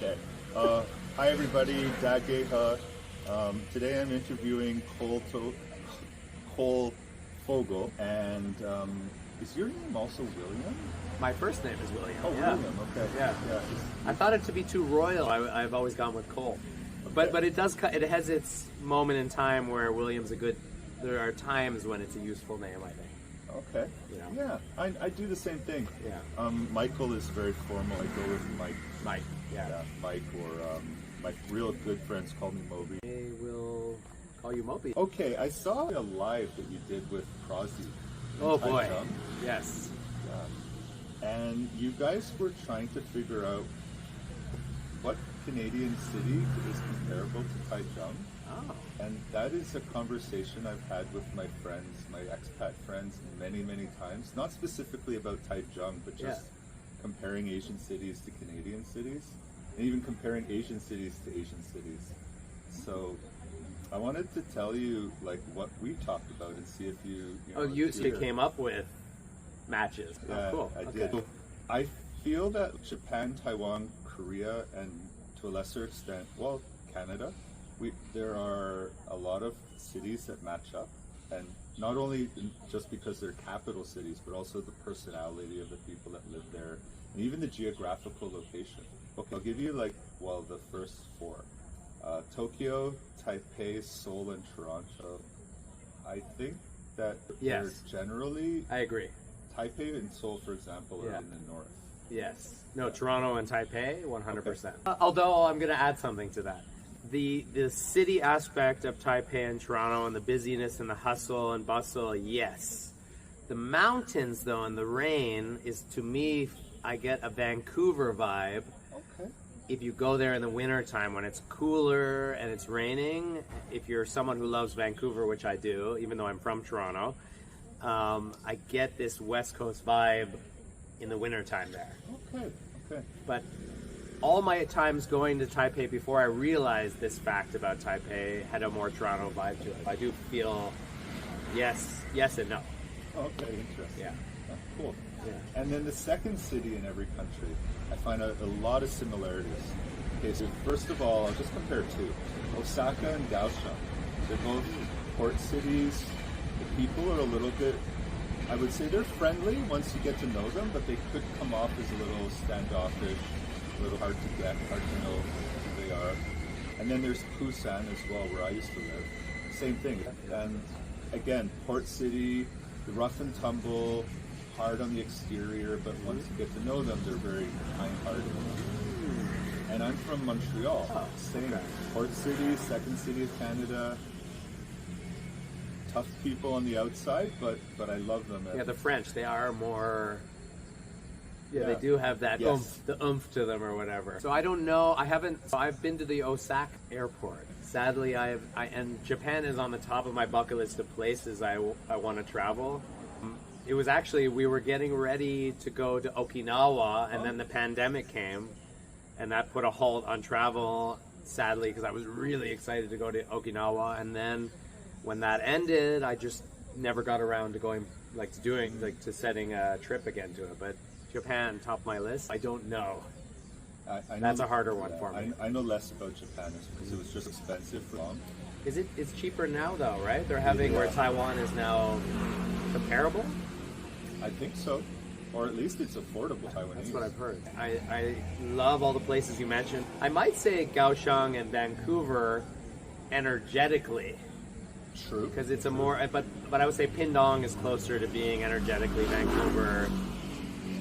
Okay. Hi, everybody. Dageha. Today I'm interviewing Cole Fogle. And is your name also William? My first name is William. Oh, yeah. William. Okay. Yeah. I thought it to be too royal. I've always gone with Cole. But it does. It has its moment in time where William's a good. There are times when it's a useful name, I think. Okay. You know? Yeah, I do the same thing. Yeah. Michael is very formal. I go with Mike. Mike. Yeah. Mike, or my real good friends call me Moby. I will call you Moby. Okay, I saw a live that you did with Prozzy. Oh boy. Yes. Yeah. And you guys were trying to figure out what Canadian city is comparable to Taichung. Oh. And that is a conversation I've had with my friends, my expat friends, many, many times. Not specifically about Taichung, but just comparing Asian cities to Canadian cities, and even comparing Asian cities to Asian cities. So I wanted to tell you like what we talked about and see if you you came up with matches. Yeah, oh, cool. I did. So I feel that Japan, Taiwan, Korea, and to a lesser extent, well, Canada, there are a lot of cities that match up, and not only just because they're capital cities, but also the personality of the people that live there, and even the geographical location. Okay, I'll give you the first four. Tokyo, Taipei, Seoul, and Toronto. I think that they're generally... I agree. Taipei and Seoul, for example, are in the north. Yes. No, Toronto and Taipei, 100%. Okay. Although I'm going to add something to that. The city aspect of Taipei and Toronto and the busyness and the hustle and bustle, yes. The mountains, though, and the rain is, to me, I get a Vancouver vibe. Okay. If you go there in the winter time when it's cooler and it's raining, if you're someone who loves Vancouver, which I do, even though I'm from Toronto, I get this West Coast vibe in the winter time there. Okay. But all my times going to Taipei before I realized this fact about Taipei had a more Toronto vibe to it. I do feel yes and no. Okay, interesting. Yeah. Oh, cool. Yeah. And then the second city in every country, I find a lot of similarities. Okay, so first of all, I'll just compare two. Osaka and Kaohsiung. They're both port cities. The people are a little bit, I would say they're friendly once you get to know them, but they could come off as a little standoffish, a little hard to get, hard to know who they are. And then there's Busan as well, where I used to live. Same thing. And again, port city, the rough and tumble, hard on the exterior, but once you get to know them, they're very kind-hearted. And I'm from Montreal. Same. Port city, second city of Canada. Tough people on the outside, but I love them. Yeah, the French, they are more... Yeah, they do have that oomph to them or whatever. So I don't know. I've been to the Osaka airport. Sadly, and Japan is on the top of my bucket list of places I want to travel. It was actually, we were getting ready to go to Okinawa, and then the pandemic came, and that put a halt on travel, sadly, because I was really excited to go to Okinawa. And then when that ended, I just never got around to going, to setting a trip again to it. But Japan, top of my list. I don't know. That's a harder one for me. I know less about Japan because it was just expensive for long. It's cheaper now though, right? They're having where Taiwan is now comparable? I think so. Or at least it's affordable Taiwanese. That's what I've heard. I love all the places you mentioned. I might say Kaohsiung and Vancouver energetically. True. Because it's a more, but I would say Pindong is closer to being energetically Vancouver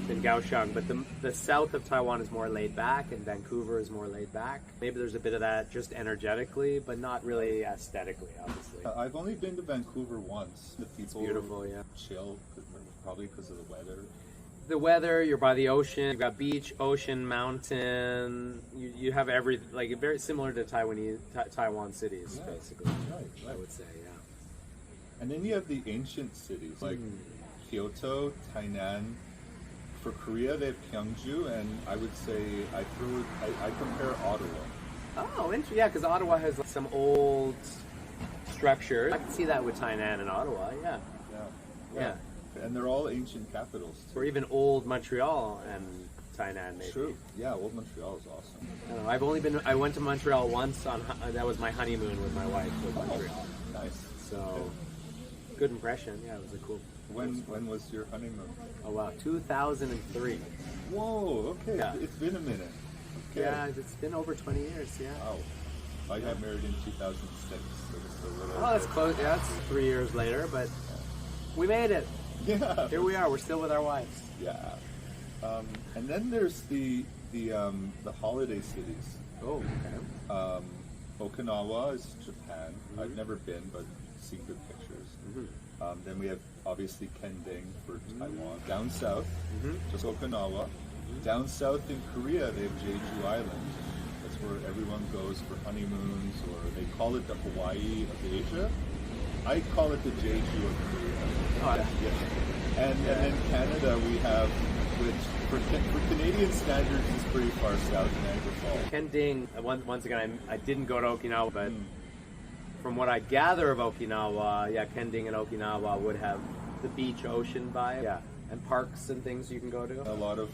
than Kaohsiung, but the south of Taiwan is more laid back and Vancouver is more laid back. Maybe there's a bit of that just energetically, but not really aesthetically, obviously. I've only been to Vancouver once. The people it's beautiful, chill, probably because of the weather. The weather, you're by the ocean, you've got beach, ocean, mountain, you have very similar to Taiwan cities, basically, right. I would say, yeah. And then you have the ancient cities, like Kyoto, Tainan. For Korea, they have Gyeongju, and I would say I compare Ottawa. Oh, interesting. Yeah, because Ottawa has some old structure. I can see that with Tainan and Ottawa. Yeah. And they're all ancient capitals too. Or even old Montreal and Tainan, maybe. True. Yeah, old Montreal is awesome. I went to Montreal once that was my honeymoon with my wife with Montreal. Nice. So, good impression. Yeah, it was a cool. When was your honeymoon? Oh wow, 2003. Whoa, okay. Yeah. It's been a minute. Okay. Yeah, it's been over 20 years, yeah. Wow. I got married in 2006, so just a little... Oh, that's close. Yeah, that's 3 years later, but we made it. Yeah. Here we are. We're still with our wives. Yeah. And then there's the holiday cities. Oh, okay. Okinawa is Japan. I've never been, but seen good pictures. Then we have obviously Kending for Taiwan. Down south, just Okinawa. Down south in Korea, they have Jeju Island. That's where everyone goes for honeymoons, or they call it the Hawaii of Asia. I call it the Jeju of Korea. Oh, yeah. And then Canada, we have, which for Canadian standards is pretty far south, Niagara Falls. Kending, once again, I didn't go to Okinawa, but from what I gather of Okinawa, yeah, Kending and Okinawa would have the beach ocean vibe. Yeah, and parks and things you can go to. A lot of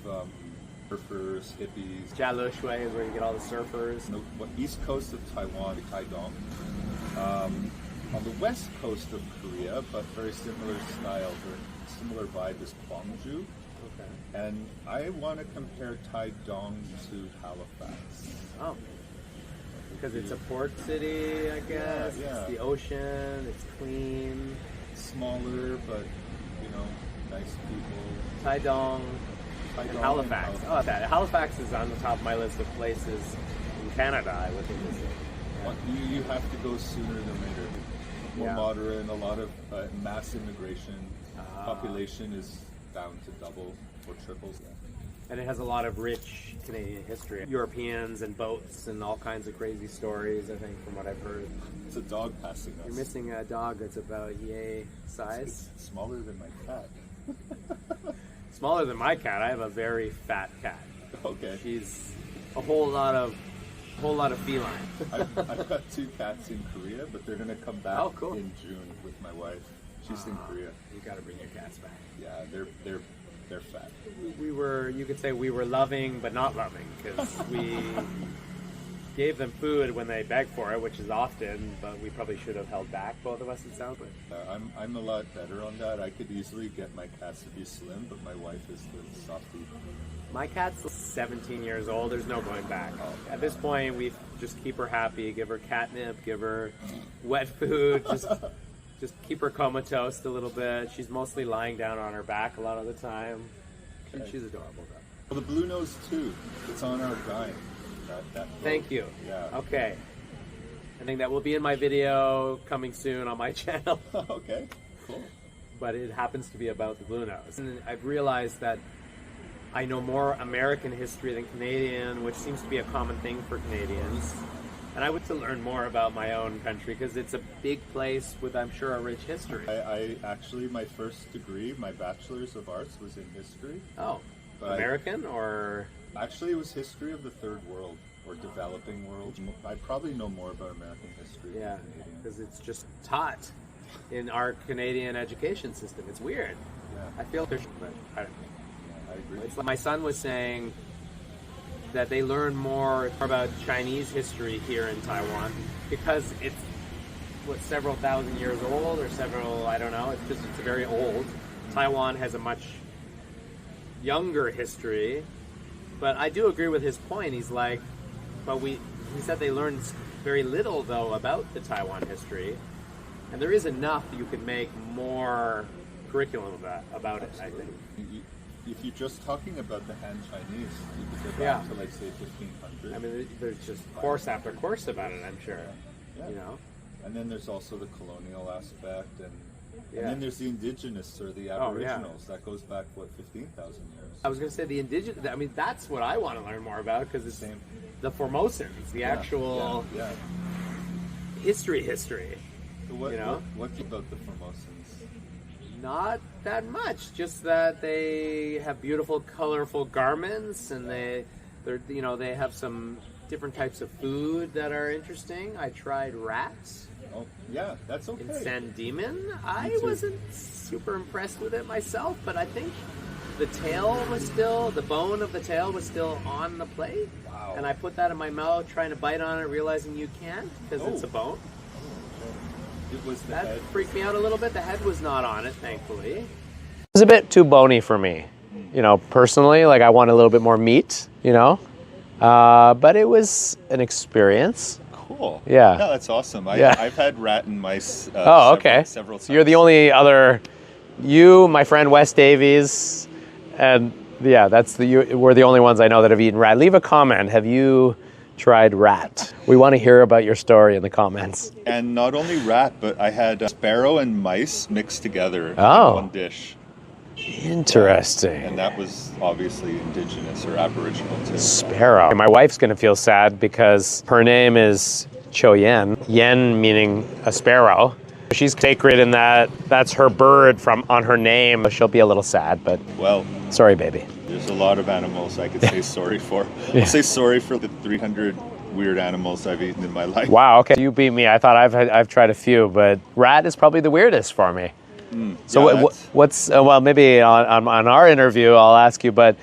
surfers, hippies. Jalu Shui is where you get all the surfers. On the east coast of Taiwan, Taidong. On the west coast of Korea, but very similar style, very similar vibe is Gwangju. Okay. And I want to compare Taidong to Halifax. Oh. Because it's a port city, I guess. Yeah. It's the ocean, it's clean. Smaller, but, nice people. Taidong and Halifax. Oh, that. Halifax is on the top of my list of places in Canada I would visit. Yeah. You have to go sooner than later. More modern, a lot of mass immigration. Population is bound to double or triple. And it has a lot of rich Canadian history. Europeans and boats and all kinds of crazy stories, I think, from what I've heard. It's a dog passing us. You're missing a dog that's about yay size. It's smaller than my cat. Smaller than my cat. I have a very fat cat. Okay. She's a whole lot of feline. I've got 2 cats in Korea, but they're gonna come back in June with my wife. She's in Korea. You gotta bring your cats back. Yeah, they're fat. You could say we were loving but not loving, because we gave them food when they begged for it, which is often, but we probably should have held back, both of us, it sounds like. I'm a lot better on that. I could easily get my cats to be slim, but my wife is the softie. My cat's 17 years old. There's no going back. At this point, we just keep her happy, give her catnip, give her wet food, just keep her comatose a little bit. She's mostly lying down on her back a lot of the time. Okay. She's adorable, though. Well, the blue nose too. It's on our dime. Thank you. Yeah. Okay. I think that will be in my video coming soon on my channel. Okay. Cool. But it happens to be about the blue nose, and I've realized that I know more American history than Canadian, which seems to be a common thing for Canadians. And I would to learn more about my own country, because it's a big place with, I'm sure, a rich history. I actually, my first degree, my Bachelor's of Arts, was in history. Oh, American or? Actually, it was history of the third world, or developing world. I probably know more about American history than Canadian. Because it's just taught in our Canadian education system. It's weird. Yeah. I feel there's, but I don't know. I agree. It's like my son was saying that they learn more about Chinese history here in Taiwan because it's several thousand years old, or several, I don't know, it's very old. Taiwan has a much younger history, but I do agree with his point. He's like, he said they learned very little though about the Taiwan history, and there is enough you could make more curriculum about it, I think. If you're just talking about the Han Chinese, you could go back to, like, say, 1500. I mean, there's just course after course about it, I'm sure. Yeah. You know? And then there's also the colonial aspect, and then there's the indigenous, or the aboriginals. That goes back, 15,000 years? I was going to say the indigenous, I mean, that's what I want to learn more about, because it's the Formosans, the actual history. So what about the Formosans? Not that much, just that they have beautiful, colorful garments, and they have some different types of food that are interesting. I tried rats. Oh, yeah, that's okay. In San Diman, I wasn't super impressed with it myself, but I think the bone of the tail was still on the plate. Wow. And I put that in my mouth, trying to bite on it, realizing you can't because it's a bone. It was the That head. freaked me out a little bit. The head was not on it, thankfully. It was a bit too bony for me, you know, personally. Like I want a little bit more meat, you know. But it was an experience. Cool. Yeah. No, that's awesome. Yeah. I've had rat and mice okay. several times. So you're the only other, you, my friend Wes Davies, and yeah, we're the only ones I know that have eaten rat. Leave a comment. Have you tried rat? We want to hear about your story in the comments. And not only rat, but I had sparrow and mice mixed together in one dish. Interesting. And that was obviously indigenous or aboriginal too. Sparrow. My wife's going to feel sad because her name is Cho Yen. Yen meaning a sparrow. She's sacred in that's her bird on her name. She'll be a little sad, but well, sorry, baby. There's a lot of animals I could say sorry for. I'll say sorry for the 300 weird animals I've eaten in my life. Wow, okay. You beat me. I thought I've tried a few, but rat is probably the weirdest for me. So yeah, what's well, maybe on our interview I'll ask you, but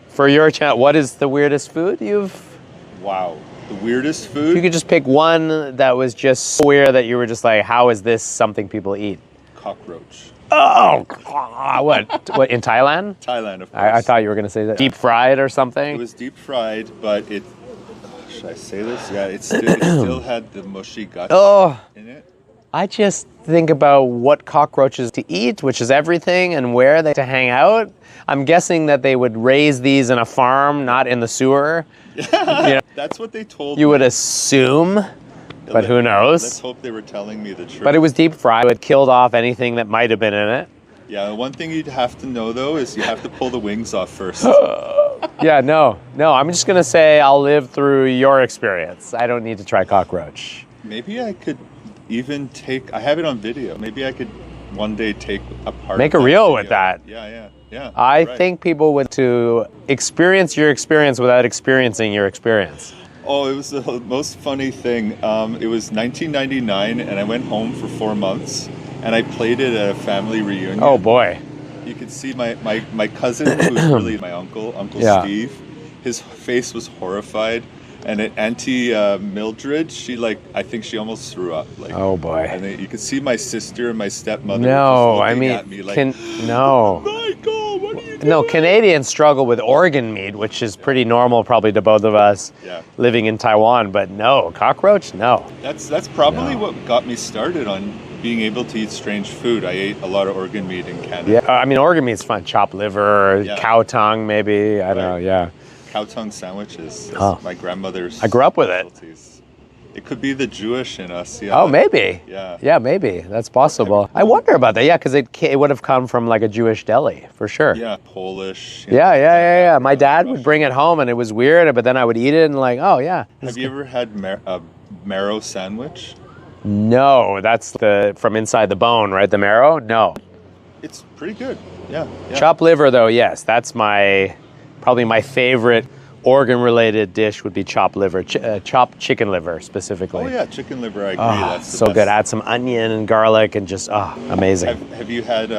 for your channel, what is the weirdest food you've? Wow, the weirdest food? You could just pick one that was just so weird that you were just like, how is this something people eat? Cockroach. Oh, what in Thailand? Thailand, of course. I thought you were going to say that. Deep fried or something? It was deep fried, but should I say this? Yeah, it still had the mushy guts in it. I just think about what cockroaches to eat, which is everything, and where they to hang out. I'm guessing that they would raise these in a farm, not in the sewer. Yeah, you know, that's what they told me. You would assume, but who knows? Let's hope they were telling me the truth. But it was deep fried. It killed off anything that might have been in it. Yeah, one thing you'd have to know, though, is you have to pull the wings off first. Yeah, no. I'm just going to say I'll live through your experience. I don't need to try cockroach. Maybe I could even I have it on video. Maybe I could one day take a part. Make a reel with that. Yeah. I think people would to experience your experience without experiencing your experience. Oh, it was the most funny thing. It was 1999, and I went home for 4 months, and I played it at a family reunion. Oh boy! You could see my cousin, who's really my Uncle Steve. His face was horrified. And Auntie Mildred, I think she almost threw up. Oh boy! And then you could see my sister and my stepmother. No, just looking I at me no. Michael, what are you doing? No, Canadians struggle with organ meat, which is pretty normal, probably to both of us living in Taiwan. But no, cockroach, no. That's probably what got me started on being able to eat strange food. I ate a lot of organ meat in Canada. Yeah, I mean organ meat's fun. Chopped liver, cow tongue, maybe. I don't know. Yeah. Cow tongue sandwiches. My grandmother's. I grew up with it. It could be the Jewish in us. Yeah. Oh, maybe. Yeah. Yeah, maybe. That's possible. I wonder about that. Yeah, because it would have come from like a Jewish deli, for sure. Yeah, Polish. Yeah. My dad would bring it home, and it was weird, but then I would eat it and like, oh, yeah. Have you ever had a marrow sandwich? No, that's from inside the bone, right? The marrow? No. It's pretty good. Yeah. Chopped liver, though, yes. That's probably my favorite organ-related dish would be chopped liver, chopped chicken liver specifically. Oh yeah, chicken liver. I agree. That's so good. Add some onion and garlic and just amazing. Have you had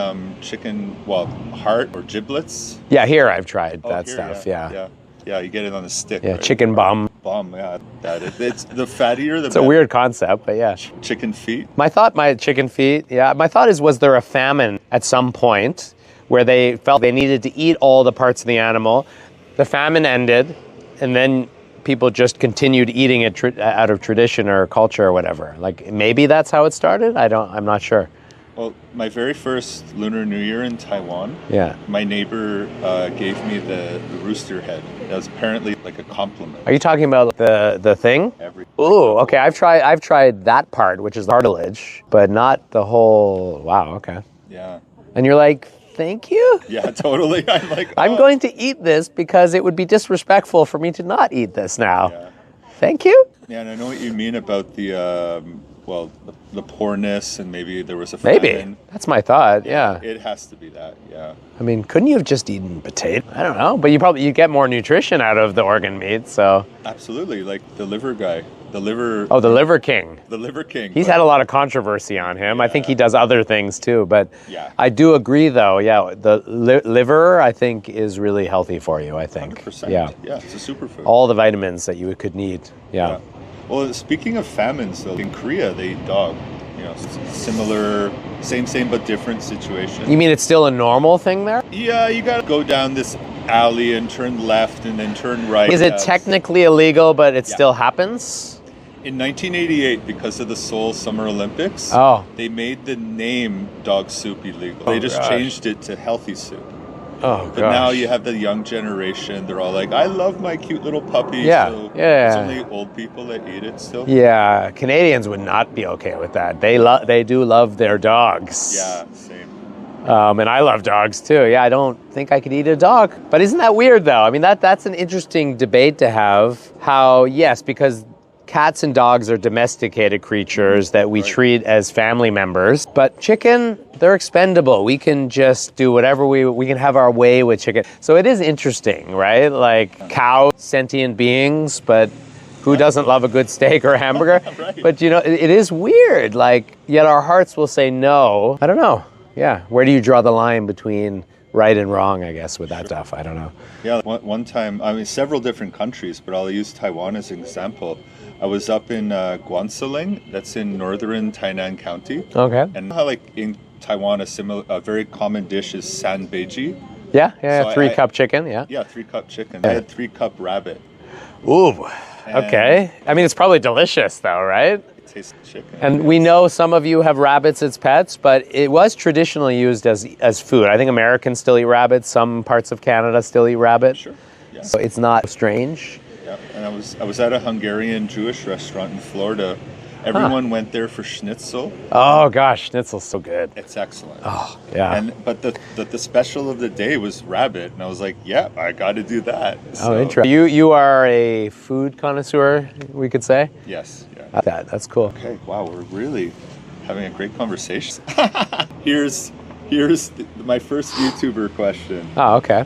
chicken? Well, heart or giblets? Yeah, here I've tried that stuff. Yeah, you get it on a stick. Yeah, right? chicken bum. Yeah. It's the fattier the. It's a weird concept, but yeah. Chicken feet. My thought is, was there a famine at some point where they felt they needed to eat all the parts of the animal? The famine ended, and then people just continued eating it out of tradition or culture or whatever. Like maybe that's how it started. I'm not sure. Well, my very first Lunar New Year in Taiwan. Yeah. My neighbor gave me the rooster head. That was apparently like a compliment. Are you talking about the thing? Ooh, okay. I've tried that part, which is the cartilage, but not the whole. Wow. Okay. Yeah. And you're like, thank you? Yeah, totally. I'm like, I'm going to eat this because it would be disrespectful for me to not eat this now. Yeah. Thank you? Yeah, and I know what you mean about the well, the poorness, and maybe there was a famine. Maybe. That's my thought, yeah. It has to be that, yeah. I mean, couldn't you have just eaten potato? I don't know, but you get more nutrition out of the organ meat, so. Absolutely, like the liver guy. The liver... Oh, the liver king. The liver king. He's had a lot of controversy on him. Yeah. I think he does other things too, but yeah. I do agree though, yeah, the liver, I think, is really healthy for you, I think. 100%. Yeah. Yeah, it's a superfood. All the vitamins that you could need, yeah. Well, speaking of famines, though, in Korea, they eat dog. You know, similar, same but different situation. You mean it's still a normal thing there? Yeah, you gotta go down this alley and turn left and then turn right. Is it technically illegal, but it still happens? In 1988, because of the Seoul Summer Olympics, they made the name dog soup illegal. They just changed it to healthy soup. Oh, but now you have the young generation. They're all like, I love my cute little puppy. Yeah, so yeah. It's only old people that eat it still. Yeah, Canadians would not be okay with that. They do love their dogs. Yeah, same. And I love dogs too. Yeah, I don't think I could eat a dog. But isn't that weird though? I mean, that's an interesting debate to have. How, yes, because cats and dogs are domesticated creatures that we treat as family members. But chicken, they're expendable. We can just do whatever we can have our way with chicken. So it is interesting, right? Like cows, sentient beings, but who doesn't love a good steak or a hamburger? Right. But you know, it is weird. Like, yet our hearts will say no. I don't know. Yeah. Where do you draw the line between right and wrong, I guess, with that stuff? I don't know. Yeah, one time, I mean, several different countries, but I'll use Taiwan as an example. I was up in Guansaling, that's in northern Tainan County. Okay. And how, like, in Taiwan, a very common dish is sanbeiji. Yeah, So 3-cup chicken, yeah. Yeah, 3-cup chicken. I had 3-cup rabbit. Ooh, okay. I mean, it's probably delicious though, right? It tastes like chicken. And we know some of you have rabbits as pets, but it was traditionally used as food. I think Americans still eat rabbits. Some parts of Canada still eat rabbit. Sure. Yeah. So it's not strange. Yeah. And I was at a Hungarian Jewish restaurant in Florida. Everyone went there for schnitzel. Oh gosh, schnitzel's so good. It's excellent. Oh, yeah. But the special of the day was rabbit, and I was like, yeah, I got to do that. So, Oh, interesting. You are a food connoisseur, we could say? Yes. Yeah. That's cool. Okay. Wow, we're really having a great conversation. Here's my first YouTuber question. Oh, okay.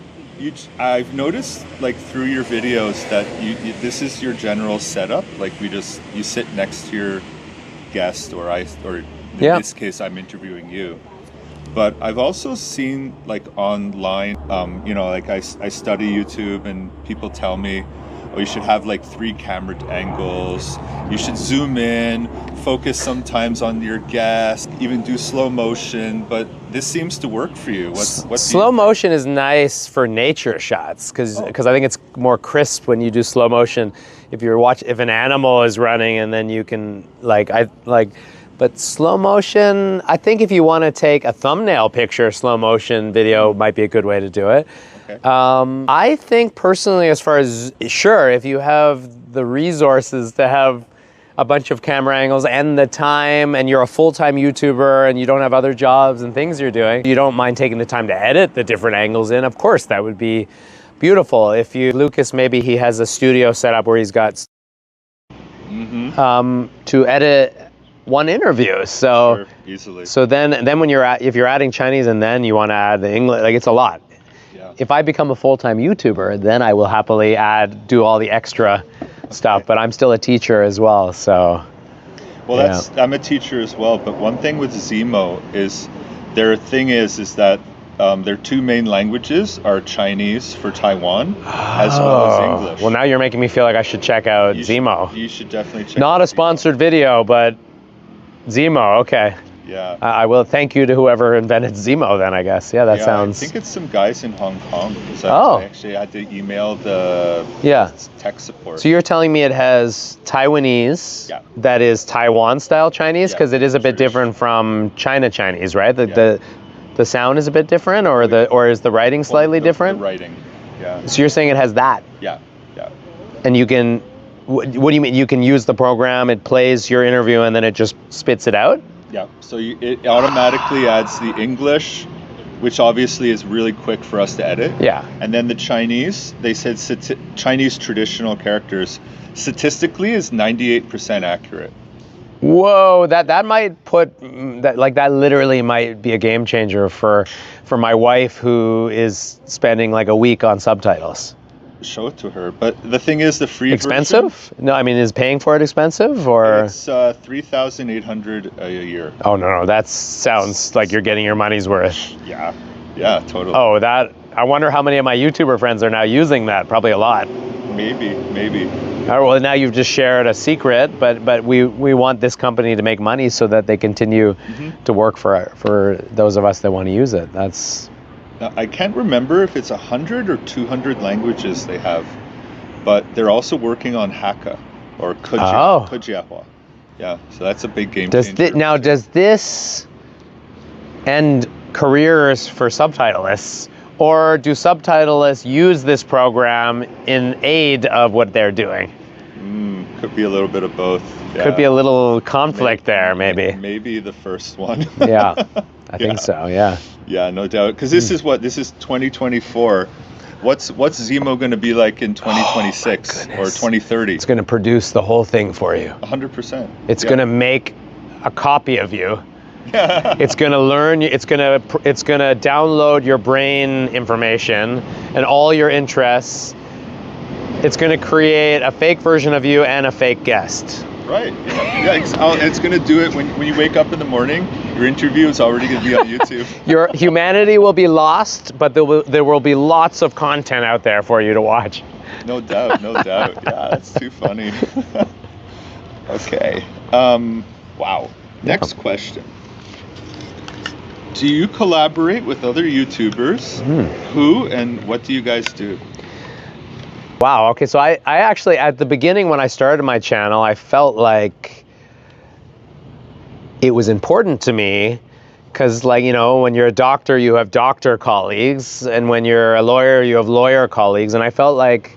I've noticed, like, through your videos that this is your general setup. Like, you sit next to your guest, or in this case, I'm interviewing you. But I've also seen, like, online, like I study YouTube, and people tell me, oh, you should have like 3 camera angles. You should zoom in, focus sometimes on your guest, even do slow motion. But this seems to work for you. Slow motion is nice for nature shots because I think it's more crisp when you do slow motion. If an animal is running, and then you can But slow motion, I think if you want to take a thumbnail picture, slow motion video might be a good way to do it. Okay. I think personally, as far as, sure, if you have the resources to have a bunch of camera angles and the time, and you're a full-time YouTuber and you don't have other jobs and things you're doing, you don't mind taking the time to edit the different angles in, of course, that would be beautiful. Lucas, maybe he has a studio set up where he's got to edit one interview, so sure, easily. So then when if you're adding Chinese and then you want to add the English, like, it's a lot. Yeah. If I become a full-time YouTuber, then I will happily do all the extra stuff. But I'm still a teacher as well, so. Well, I'm a teacher as well. But one thing with Zemo is their thing is that their 2 main languages are Chinese for Taiwan as well as English. Well, now you're making me feel like I should check out Zemo. You should definitely check. Not a sponsored video, but Zemo, okay. Yeah. I will thank you to whoever invented Zemo then, I guess. Yeah, that sounds... I think it's some guys in Hong Kong. So I actually had to email the tech support. So you're telling me it has Taiwanese that is Taiwan-style Chinese? Because it is a bit different from China Chinese, right? The sound is a bit different, or is the writing slightly different? The writing, yeah. So you're saying it has that? Yeah. And you can... What do you mean? You can use the program, it plays your interview, and then it just spits it out? Yeah, so it automatically adds the English, which obviously is really quick for us to edit. Yeah. And then the Chinese, they said Chinese traditional characters, statistically is 98% accurate. Whoa, that might put that literally might be a game changer for my wife, who is spending like a week on subtitles. Show it to her. But the thing is, the free expensive? version, No, I mean, is paying for it expensive, or it's $3,800 a year. Oh no, that sounds like you're getting your money's worth. Yeah, totally. Oh, I wonder how many of my YouTuber friends are now using that. Probably a lot. Maybe. All right, well, now you've just shared a secret, but we want this company to make money so that they continue to work for those of us that want to use it. Now, I can't remember if it's 100 or 200 languages they have, but they're also working on Hakka or Kujiahua. Yeah, so that's a big game changer. Now, does this end careers for subtitleists, or do subtitleists use this program in aid of what they're doing? Could be a little bit of both. Yeah. Could be a little conflict there, maybe. Maybe the first one. Yeah, I think so, yeah. Yeah, no doubt. Because this is 2024. What's Zemo going to be like in 2026 or 2030? It's going to produce the whole thing for you. 100%. It's going to make a copy of you. It's going to learn. It's going to download your brain information and all your interests. It's going to create a fake version of you and a fake guest. Right. Yeah. It's going to do it when you wake up in the morning. Your interview is already going to be on YouTube. Your humanity will be lost, but there will be lots of content out there for you to watch. No doubt. Yeah, that's too funny. Okay. Wow. Next question. Do you collaborate with other YouTubers? Who and what do you guys do? Wow, okay, so I actually, at the beginning when I started my channel, I felt like it was important to me because, like, you know, when you're a doctor, you have doctor colleagues, and when you're a lawyer, you have lawyer colleagues, and I felt like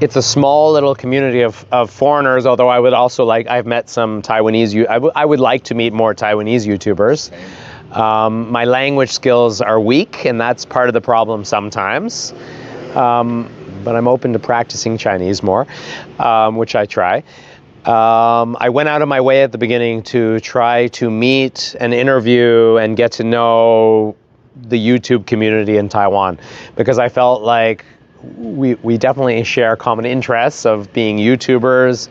it's a small little community of foreigners, although I would also I've met some Taiwanese, I would like to meet more Taiwanese YouTubers. My language skills are weak, and that's part of the problem sometimes. But I'm open to practicing Chinese more, which I try. I went out of my way at the beginning to try to meet and interview and get to know the YouTube community in Taiwan, because I felt like we definitely share common interests of being YouTubers,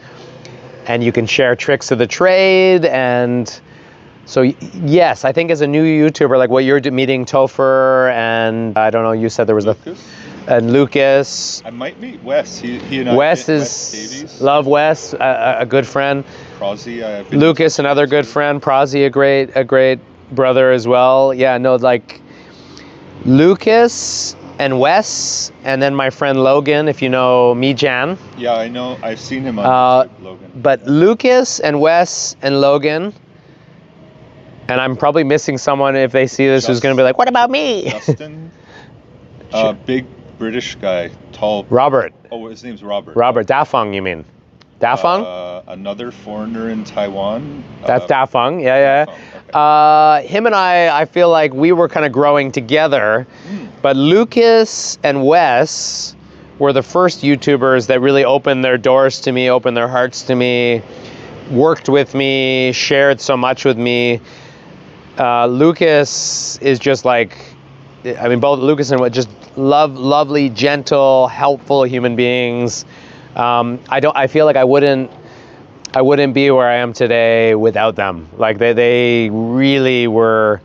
and you can share tricks of the trade. And so, yes, I think as a new YouTuber, like what you're meeting Topher, and I don't know, you said there was Lucas. I might meet Wes. He and I. Wes is love Wes, a good friend. Prozzy, Lucas, another good friend. Prozzy, a great brother as well. Yeah, no, like Lucas and Wes, and then my friend Logan, if you know Mi-Jan. Yeah, I know. I've seen him on YouTube, Logan. But Lucas and Wes and Logan, and I'm probably missing someone if they see this who's going to be like, what about me? Justin, big British guy, tall. Robert. Oh, his name's Robert. Robert Dafeng, you mean? Dafeng? Another foreigner in Taiwan. That's Dafeng, yeah. Okay. Him and I feel like we were kind of growing together, but Lucas and Wes were the first YouTubers that really opened their doors to me, opened their hearts to me, worked with me, shared so much with me. Lucas is just like, I mean, both Lucas and Wes, just lovely, gentle, helpful human beings. I feel like I wouldn't be where I am today without them. Like they really were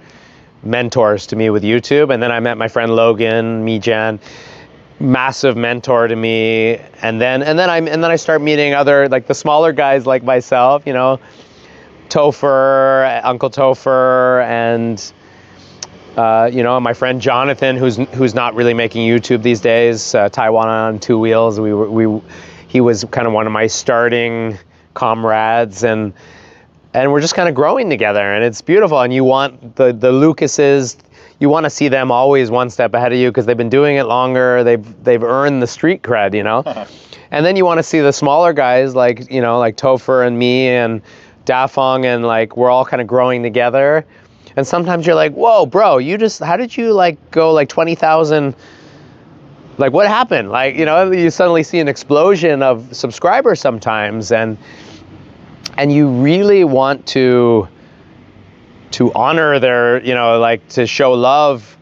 mentors to me with YouTube. And then I met my friend Logan, Mi-Jan, massive mentor to me. And then I start meeting other, like the smaller guys like myself, you know, Topher, Uncle Topher, and you know, my friend Jonathan, who's not really making YouTube these days. Taiwan on Two Wheels. He was kind of one of my starting comrades, and we're just kind of growing together, and it's beautiful. And you want the Lucases, you want to see them always one step ahead of you because they've been doing it longer. They've earned the street cred, you know. And then you want to see the smaller guys like, you know, like Topher and me and Dafeng, and like we're all kind of growing together. And sometimes you're like, whoa, bro, how did you like go like 20,000? Like what happened? Like, you know, you suddenly see an explosion of subscribers sometimes. And and you really want to honor their, like to show love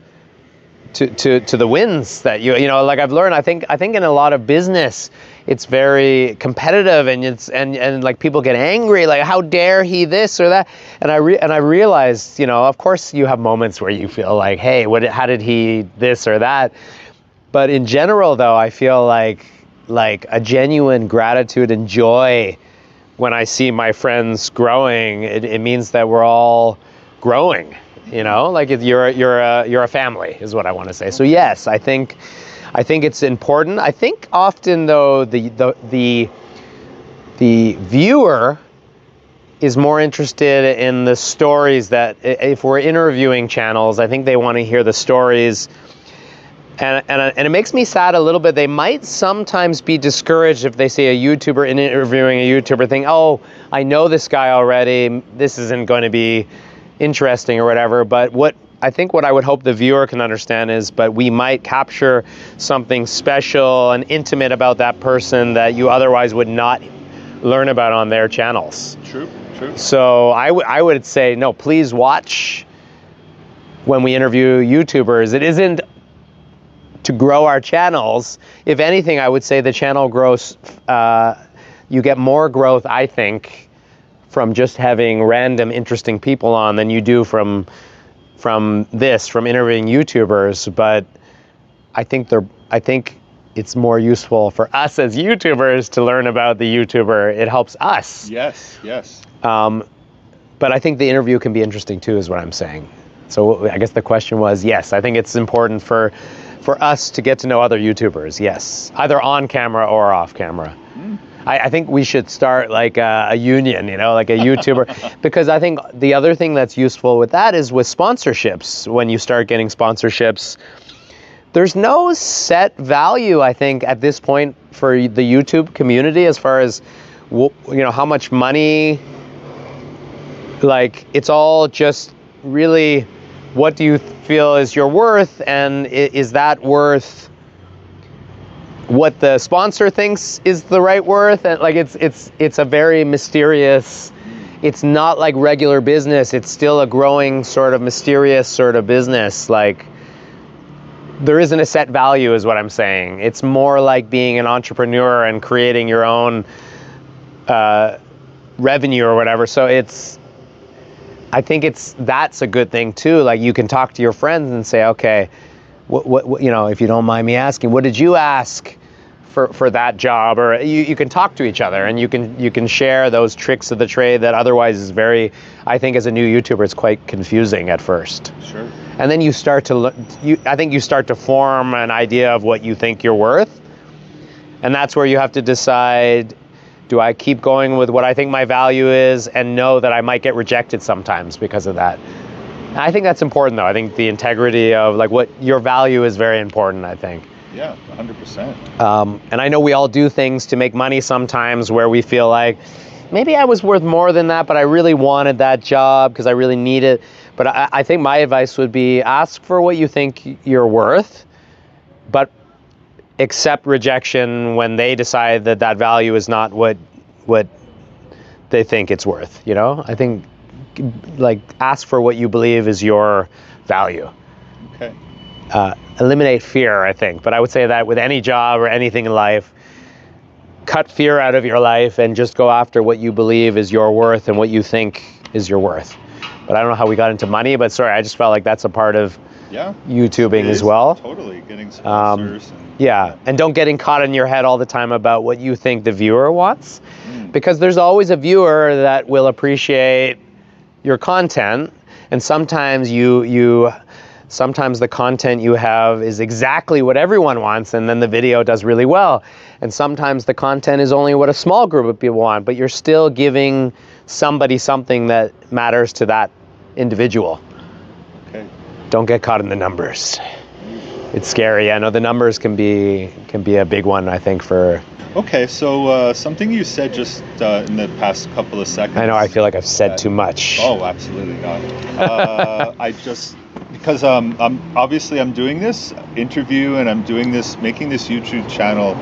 to the wins that like I've learned. I think in a lot of business, it's very competitive, and like people get angry, like how dare he this or that, and I realized, of course you have moments where you feel like, hey, how did he this or that, but in general though, I feel like a genuine gratitude and joy when I see my friends growing. It means that we're all growing, like you're a family is what I want to say. So yes, I think it's important. I think often though the viewer is more interested in the stories. That if we're interviewing channels, I think they want to hear the stories. And it makes me sad a little bit. They might sometimes be discouraged if they see a YouTuber interviewing a YouTuber, think, oh, I know this guy already, this isn't going to be interesting or whatever. But what I would hope the viewer can understand is, but we might capture something special and intimate about that person that you otherwise would not learn about on their channels. True. So I would say, no, please watch when we interview YouTubers. It isn't to grow our channels. If anything, I would say the channel grows, you get more growth, I think, from just having random interesting people on than you do from interviewing YouTubers. But I think it's more useful for us as YouTubers to learn about the YouTuber. It helps us. Yes. But I think the interview can be interesting too, is what I'm saying. So I guess the question was, yes, I think it's important for us to get to know other YouTubers, yes, either on camera or off camera. I think we should start like a union, like a YouTuber, because I think the other thing that's useful with that is with sponsorships. When you start getting sponsorships, there's no set value, I think, at this point for the YouTube community as far as, how much money, like it's all just really, what do you feel is your worth, and is that worth what the sponsor thinks is the right worth? And like it's a very mysterious, it's not like regular business, it's still a growing sort of mysterious sort of business. Like there isn't a set value is what I'm saying. It's more like being an entrepreneur and creating your own revenue or whatever. So I think that's a good thing too. Like you can talk to your friends and say, okay, what if you don't mind me asking, what did you ask for that job? Or you can talk to each other, and you can share those tricks of the trade that otherwise is very, I think as a new YouTuber, it's quite confusing at first. Sure. And then you start to form an idea of what you think you're worth. And that's where you have to decide, do I keep going with what I think my value is and know that I might get rejected sometimes because of that? And I think that's important though. I think the integrity of like what your value is very important, I think. Yeah, 100%. And I know we all do things to make money sometimes where we feel like, maybe I was worth more than that, but I really wanted that job because I really need it. But I think my advice would be ask for what you think you're worth, but accept rejection when they decide that value is not what they think it's worth, I think like ask for what you believe is your value. Okay. Eliminate fear, I think. But I would say that with any job or anything in life, cut fear out of your life and just go after what you believe is your worth and what you think is your worth. But I don't know how we got into money, but sorry, I just felt like that's a part of YouTubing as well. Totally, getting sponsors. And don't getting caught in your head all the time about what you think the viewer wants. Because there's always a viewer that will appreciate your content, and sometimes sometimes the content you have is exactly what everyone wants, and then the video does really well. And sometimes the content is only what a small group of people want, but you're still giving somebody something that matters to that individual. Okay. Don't get caught in the numbers. It's scary. I know the numbers can be a big one, I think, for... Okay, so something you said just in the past couple of seconds. I know, I feel like I've said too much. Oh, absolutely not. Because I'm doing this interview and I'm doing this, making this YouTube channel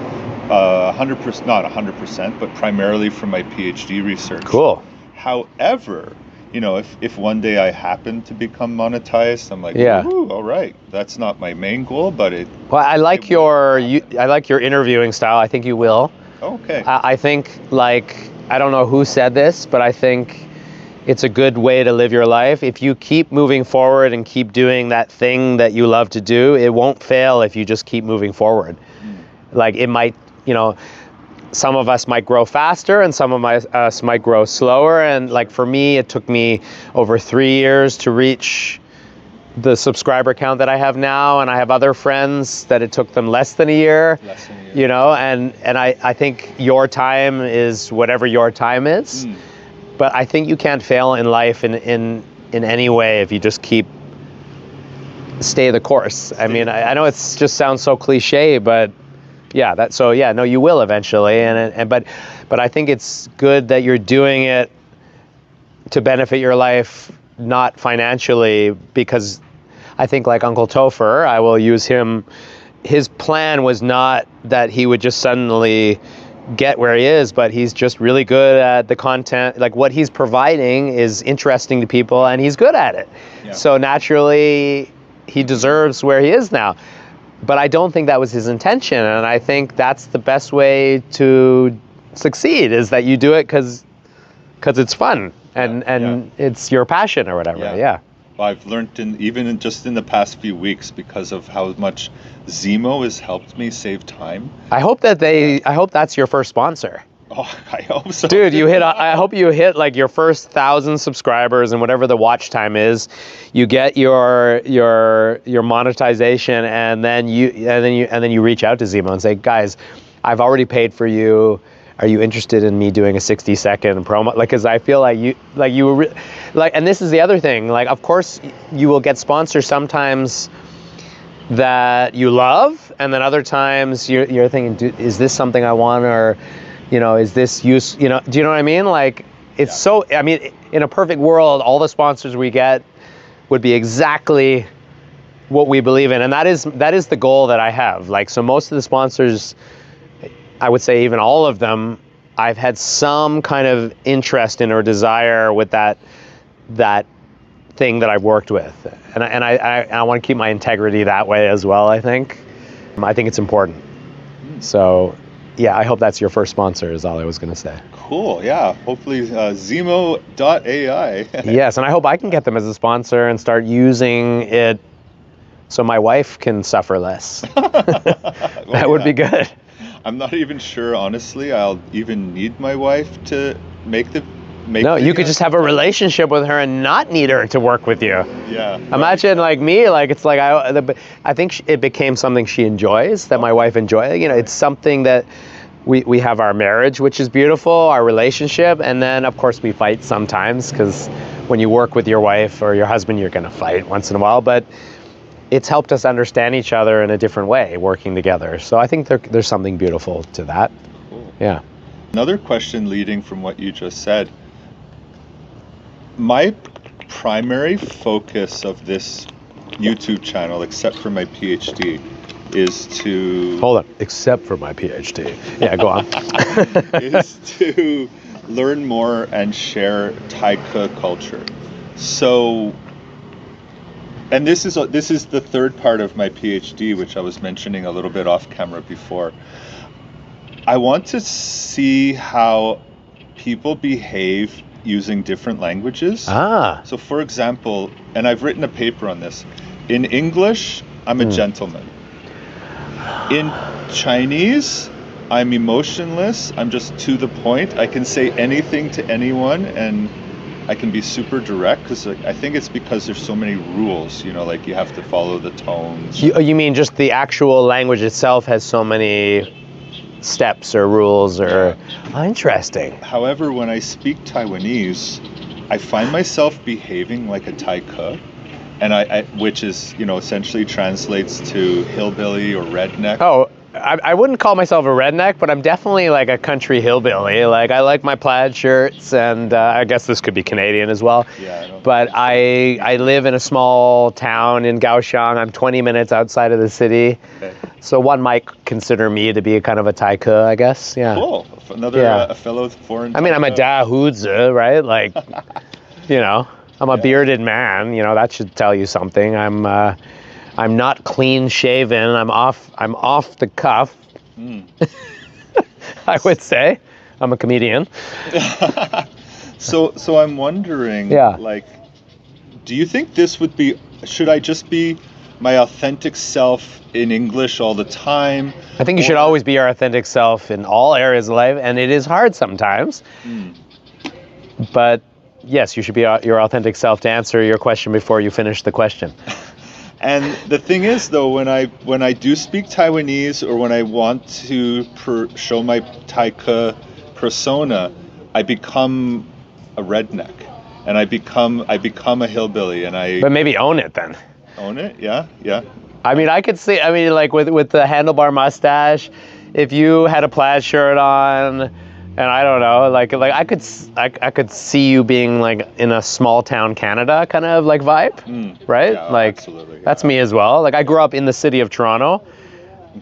100%, not 100%, but primarily from my PhD research. Cool. However, you know, if one day I happen to become monetized, I'm like, yeah, ooh, all right, that's not my main goal, but it. Well, I like your interviewing style. I think you will. Okay. I think, like, I don't know who said this, but I think it's a good way to live your life. If you keep moving forward and keep doing that thing that you love to do, it won't fail if you just keep moving forward. Like, it might, you know, some of us might grow faster and some of us might grow slower. And like for me, it took me over 3 years to reach the subscriber count that I have now. And I have other friends that it took them less than a year, you know, and I think your time is whatever your time is. But I think you can't fail in life in any way if you just stay the course. I mean, I know it's just sounds so cliche, but yeah, no, you will eventually, but I think it's good that you're doing it to benefit your life, not financially, because I think like Uncle Topher, I will use him. His plan was not that he would just suddenly get where he is, but he's just really good at the content. Like what he's providing is interesting to people, and he's good at it. Yeah. So naturally, he deserves where he is now. But I don't think that was his intention, and I think that's the best way to succeed, is that you do it because it's fun and it's your passion or whatever. Yeah. Well, I've learned just in the past few weeks, because of how much Zemo has helped me save time. I hope that's your first sponsor. Oh, I hope so. Dude, I hope you hit like your first 1,000 subscribers, and whatever the watch time is, you get your monetization, and then you reach out to Zemo and say, guys, I've already paid for you. Are you interested in me doing a 60-second promo? Like, cause I feel like and this is the other thing. Like, of course you will get sponsors sometimes that you love, and then other times you're thinking, is this something I want, or, you know, is this use, you know, do you know what I mean? Like, it's so, I mean, in a perfect world, all the sponsors we get would be exactly what we believe in. And that is the goal that I have. Like, so most of the sponsors, I would say even all of them, I've had some kind of interest in or desire with that thing that I've worked with. And I want to keep my integrity that way as well, I think. I think it's important. So, yeah, I hope that's your first sponsor, is all I was going to say. Cool, yeah. Hopefully Zemo.ai. Yes, and I hope I can get them as a sponsor and start using it so my wife can suffer less. That would be good. I'm not even sure, honestly, I'll even need my wife to make No, you could just have a relationship with her and not need her to work with you. Yeah. Imagine like me, like it's like I think it became something she enjoys, that my wife enjoys. You know, it's something that we have our marriage, which is beautiful, our relationship, and then of course we fight sometimes, because when you work with your wife or your husband, you're going to fight once in a while, but it's helped us understand each other in a different way, working together. So I think there's something beautiful to that. Cool. Yeah. Another question leading from what you just said. My primary focus of this YouTube channel, except for my PhD, is to... Hold on, except for my PhD. Yeah, go on. is to learn more and share Taika culture. So, and this is the third part of my PhD, which I was mentioning a little bit off camera before. I want to see how people behave using different languages. So for example, and I've written a paper on this, in English, I'm a gentleman. In Chinese, I'm emotionless. I'm just to the point. I can say anything to anyone, and I can be super direct, because I think it's because there's so many rules, you know, like you have to follow the tones. You mean just the actual language itself has so many steps or rules or... Interesting. However, when I speak Taiwanese, I find myself behaving like a Taika, and I which is, you know, essentially translates to hillbilly or redneck. Oh, I wouldn't call myself a redneck, but I'm definitely like a country hillbilly. Like I like my plaid shirts, and I guess this could be Canadian as well. Yeah. But I live in a small town in Kaohsiung. I'm 20 minutes outside of the city. Okay. So one might consider me to be a kind of a taika, I guess. Yeah. Cool. Another a fellow foreign. I mean, I'm a dahuzi, right? Like, you know, I'm a bearded man. You know, that should tell you something. I'm not clean shaven. I'm off the cuff. I would say. I'm a comedian. So I'm wondering, like, do you think this would be, should I just be my authentic self in English all the time? I think you should always be your authentic self in all areas of life, and it is hard sometimes. But yes, you should be your authentic self to answer your question before you finish the question. And the thing is, though, when I do speak Taiwanese, or when I want to show my taika persona, I become a redneck, and I become a hillbilly, and I. But maybe own it then. Own it, yeah. I mean, I could see. I mean, like with the handlebar mustache, if you had a plaid shirt on, and I don't know, like I could see you being like in a small town Canada kind of like vibe, right? Yeah, like absolutely, yeah. That's me as well. Like I grew up in the city of Toronto,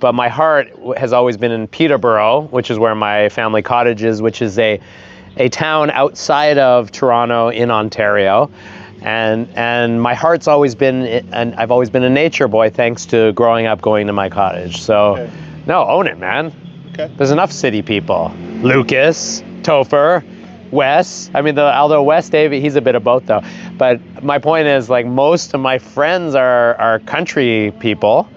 but my heart has always been in Peterborough, which is where my family cottage is, which is a town outside of Toronto in Ontario. And my heart's always been, and I've always been a nature boy thanks to growing up going to my cottage. So, no, own it, man. Okay. There's enough city people. Lucas, Topher, Wes. I mean, although Wes David, he's a bit of both though. But my point is, like, most of my friends are country people.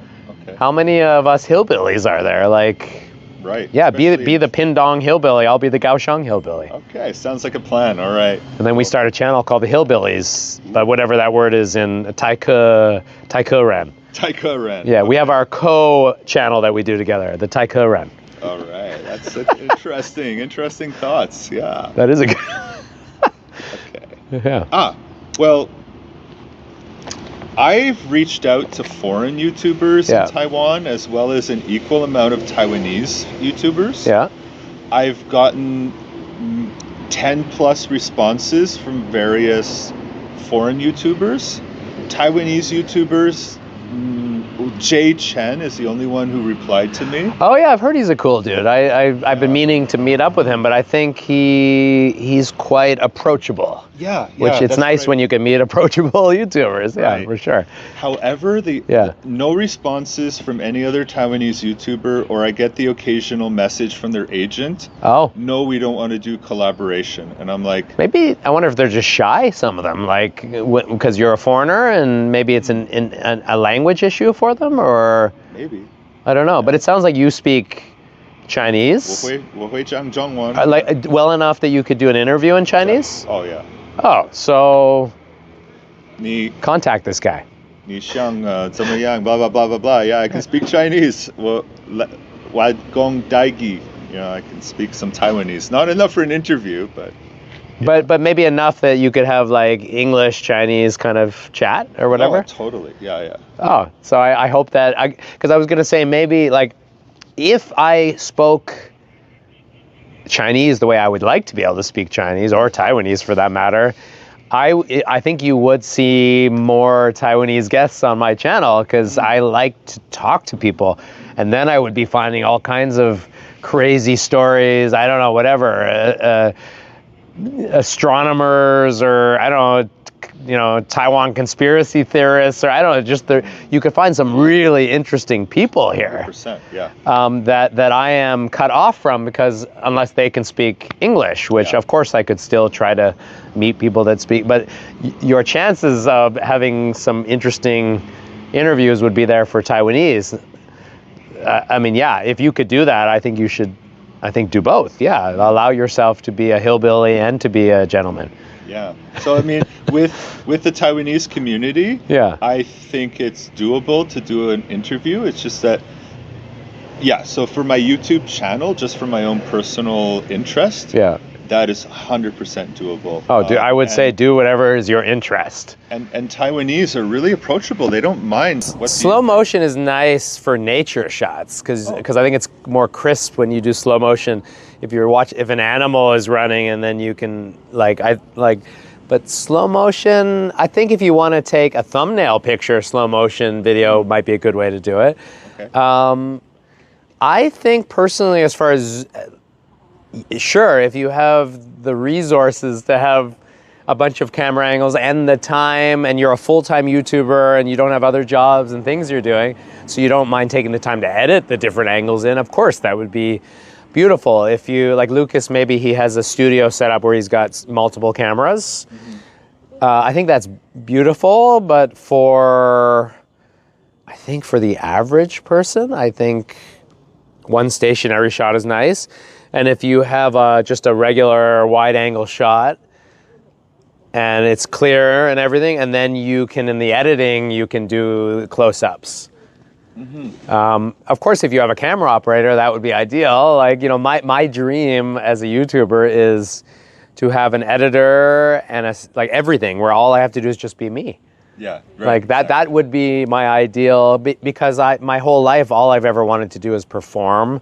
Okay. How many of us hillbillies are there? Like, right. Yeah, be the Pindong hillbilly. I'll be the Kaohsiung hillbilly. Okay, sounds like a plan. All right. And then we start a channel called the Hillbillies, but whatever that word is in Taika Ren. Taika Ren. Yeah, we have our channel that we do together, the Taika Ren. All right, that's interesting thoughts. Yeah. That is a good. Okay. Yeah. Well, I've reached out to foreign YouTubers in Taiwan, as well as an equal amount of Taiwanese YouTubers. Yeah. I've gotten 10 plus responses from various foreign YouTubers. Taiwanese YouTubers, Jay Chen is the only one who replied to me. Oh yeah, I've heard he's a cool dude. I've been meaning to meet up with him, but I think he's quite approachable. Yeah. Which it's nice when you can meet approachable YouTubers. Yeah, for sure. However, no responses from any other Taiwanese YouTuber, or I get the occasional message from their agent. Oh. No, we don't want to do collaboration. And I'm like, maybe, I wonder if they're just shy, some of them, like because you're a foreigner, and maybe it's a language issue for them, or maybe. I don't know. But it sounds like you speak Chinese. 我会讲中文. Like well enough that you could do an interview in Chinese? Oh yeah. Oh, so 你 contact this guy. 你想怎么样 blah blah blah blah blah. Yeah, I can speak Chinese. 我讲台语. You know, I can speak some Taiwanese. Not enough for an interview, but But maybe enough that you could have like English, Chinese kind of chat or whatever? Oh, totally. Yeah. Oh, so I hope that, because I was going to say maybe like if I spoke Chinese the way I would like to be able to speak Chinese, or Taiwanese for that matter, I think you would see more Taiwanese guests on my channel, because I like to talk to people, and then I would be finding all kinds of crazy stories, I don't know, whatever, astronomers, or I don't know, you know, Taiwan conspiracy theorists, or I don't know, just you could find some really interesting people here. 100%, yeah. That I am cut off from, because unless they can speak English, which of course I could still try to meet people that speak, but your chances of having some interesting interviews would be there for Taiwanese. I mean, yeah, if you could do that, I think you should, do both. Yeah, allow yourself to be a hillbilly and to be a gentleman. Yeah. So I mean, with the Taiwanese community, I think it's doable to do an interview. It's just that, so for my YouTube channel, just for my own personal interest, that is 100% doable. Oh, I would say do whatever is your interest. And Taiwanese are really approachable. They don't mind. Slow motion is nice for nature shots because I think it's more crisp when you do slow motion. If an animal is running and then you can but slow motion, I think if you want to take a thumbnail picture, slow motion video might be a good way to do it. Okay. I think personally, as far as sure, if you have the resources to have a bunch of camera angles and the time, and you're a full-time YouTuber and you don't have other jobs and things you're doing, so you don't mind taking the time to edit the different angles in, of course, that would be beautiful. If you, like Lucas, maybe he has a studio set up where he's got multiple cameras. I think that's beautiful, but I think for the average person, I think one stationary shot is nice. And if you have just a regular wide-angle shot, and it's clear and everything, and then you can, in the editing, you can do close-ups. Of course, if you have a camera operator, that would be ideal. Like, you know, my dream as a YouTuber is to have an editor and everything, where all I have to do is just be me. Yeah, right. Like that. That would be my ideal, because my whole life, all I've ever wanted to do is perform.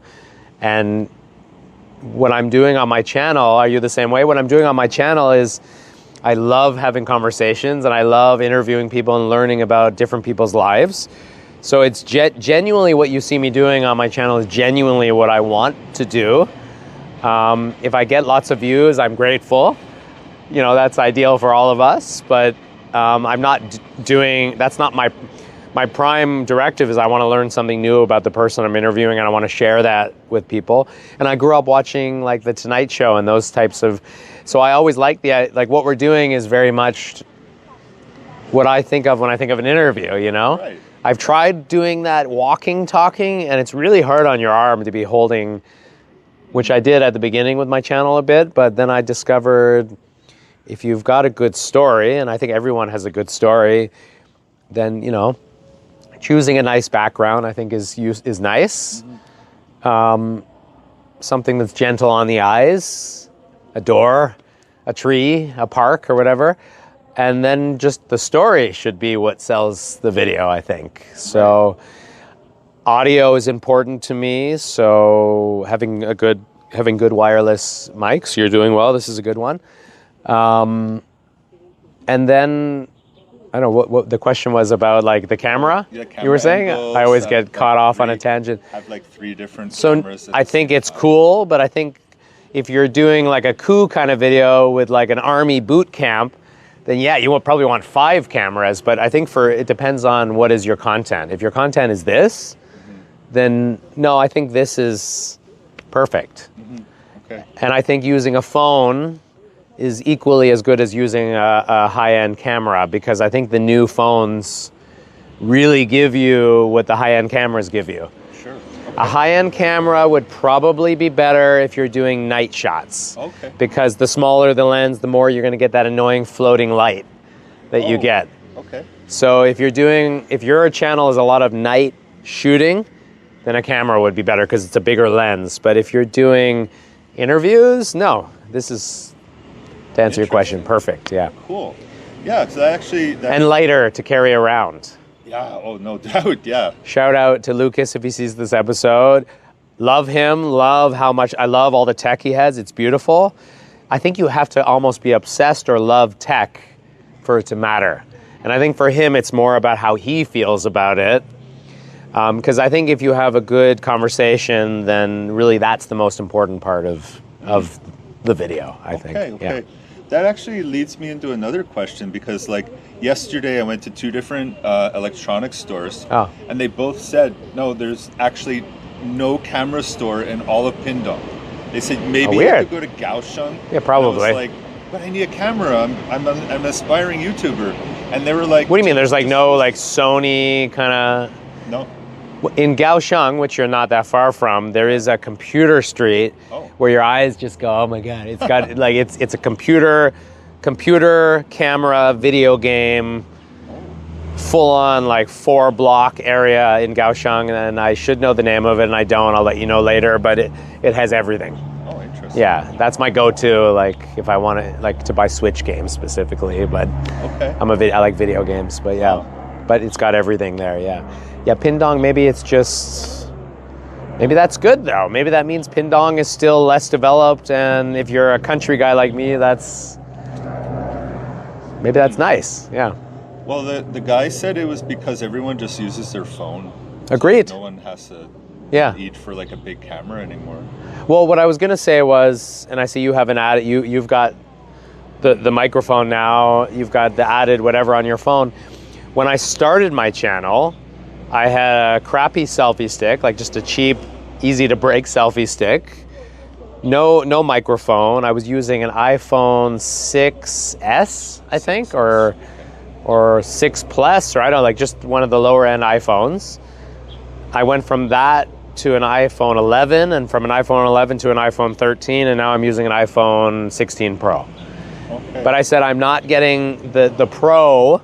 And what I'm doing on my channel, are you the same way? What I'm doing on my channel is I love having conversations and I love interviewing people and learning about different people's lives. So it's genuinely what you see me doing on my channel is genuinely what I want to do. If I get lots of views, I'm grateful. You know, that's ideal for all of us, but I'm not doing, that's not my prime directive is I want to learn something new about the person I'm interviewing, and I want to share that with people. And I grew up watching like The Tonight Show and those types of, so I always like what we're doing is very much what I think of when I think of an interview, you know? Right. I've tried doing that talking, and it's really hard on your arm to be holding, which I did at the beginning with my channel a bit, but then I discovered if you've got a good story, and I think everyone has a good story, then, you know, choosing a nice background, I think, is nice. Something that's gentle on the eyes, a door, a tree, a park, or whatever. And then just the story should be what sells the video, I think. So audio is important to me. So having good wireless mics, you're doing well. This is a good one. And then, I don't know what the question was about, like the camera. Yeah, camera you were saying angles, I always get caught off on a tangent. Have like 3 different cameras. So I think it's cool, but I think if you're doing like a coup kind of video with like an army boot camp, then yeah, you will probably want 5 cameras. But I think it depends on what is your content. If your content is this, then no, I think this is perfect. Okay. And I think using a phone is equally as good as using a high-end camera, because I think the new phones really give you what the high-end cameras give you. Sure. Okay. A high-end camera would probably be better if you're doing night shots. Okay. Because the smaller the lens, the more you're going to get that annoying floating light that you get. Okay. So if your channel is a lot of night shooting, then a camera would be better because it's a bigger lens. But if you're doing interviews, no, this is, to answer your question, perfect, yeah. Cool. Yeah, because and lighter to carry around. Yeah, oh, no doubt, yeah. Shout out to Lucas if he sees this episode. Love him, love how much, I love all the tech he has, it's beautiful. I think you have to almost be obsessed or love tech for it to matter. And I think for him, it's more about how he feels about it. Because I think if you have a good conversation, then really that's the most important part of the video, I think. Okay. Yeah. That actually leads me into another question, because like yesterday I went to 2 different electronics stores, and they both said, no, there's actually no camera store in all of Pindong. They said maybe you have to go to Kaohsiung. Yeah, probably. I was like, but I need a camera. I'm an aspiring YouTuber. And they were like, what do you mean? There's like no like Sony kind of... No. In Kaohsiung, which you're not that far from, there is a computer street where your eyes just go, oh my God, it's got like it's a computer camera video game, full on like 4-block area in Kaohsiung, and I should know the name of it and I don't, I'll let you know later, but it has everything. Oh, interesting. Yeah, that's my go-to. Like if I want to, like to buy Switch games specifically, but Okay. I like video games. But yeah, but it's got everything there. Yeah, yeah. Pindong, maybe it's just, maybe that's good though. Maybe that means Pindong is still less developed, and if you're a country guy like me, maybe that's nice. Yeah. Well, the guy said it was because everyone just uses their phone. Agreed. So no one has to eat for like a big camera anymore. Well, what I was gonna say was, and I see you have an added, you've got the microphone now, you've got the added whatever on your phone. When I started my channel, I had a crappy selfie stick, like just a cheap, easy to break selfie stick. No microphone. I was using an iPhone 6S, I think, or 6 Plus, or I don't know, like just one of the lower end iPhones. I went from that to an iPhone 11, and from an iPhone 11 to an iPhone 13, and now I'm using an iPhone 16 Pro. Okay. But I said I'm not getting the Pro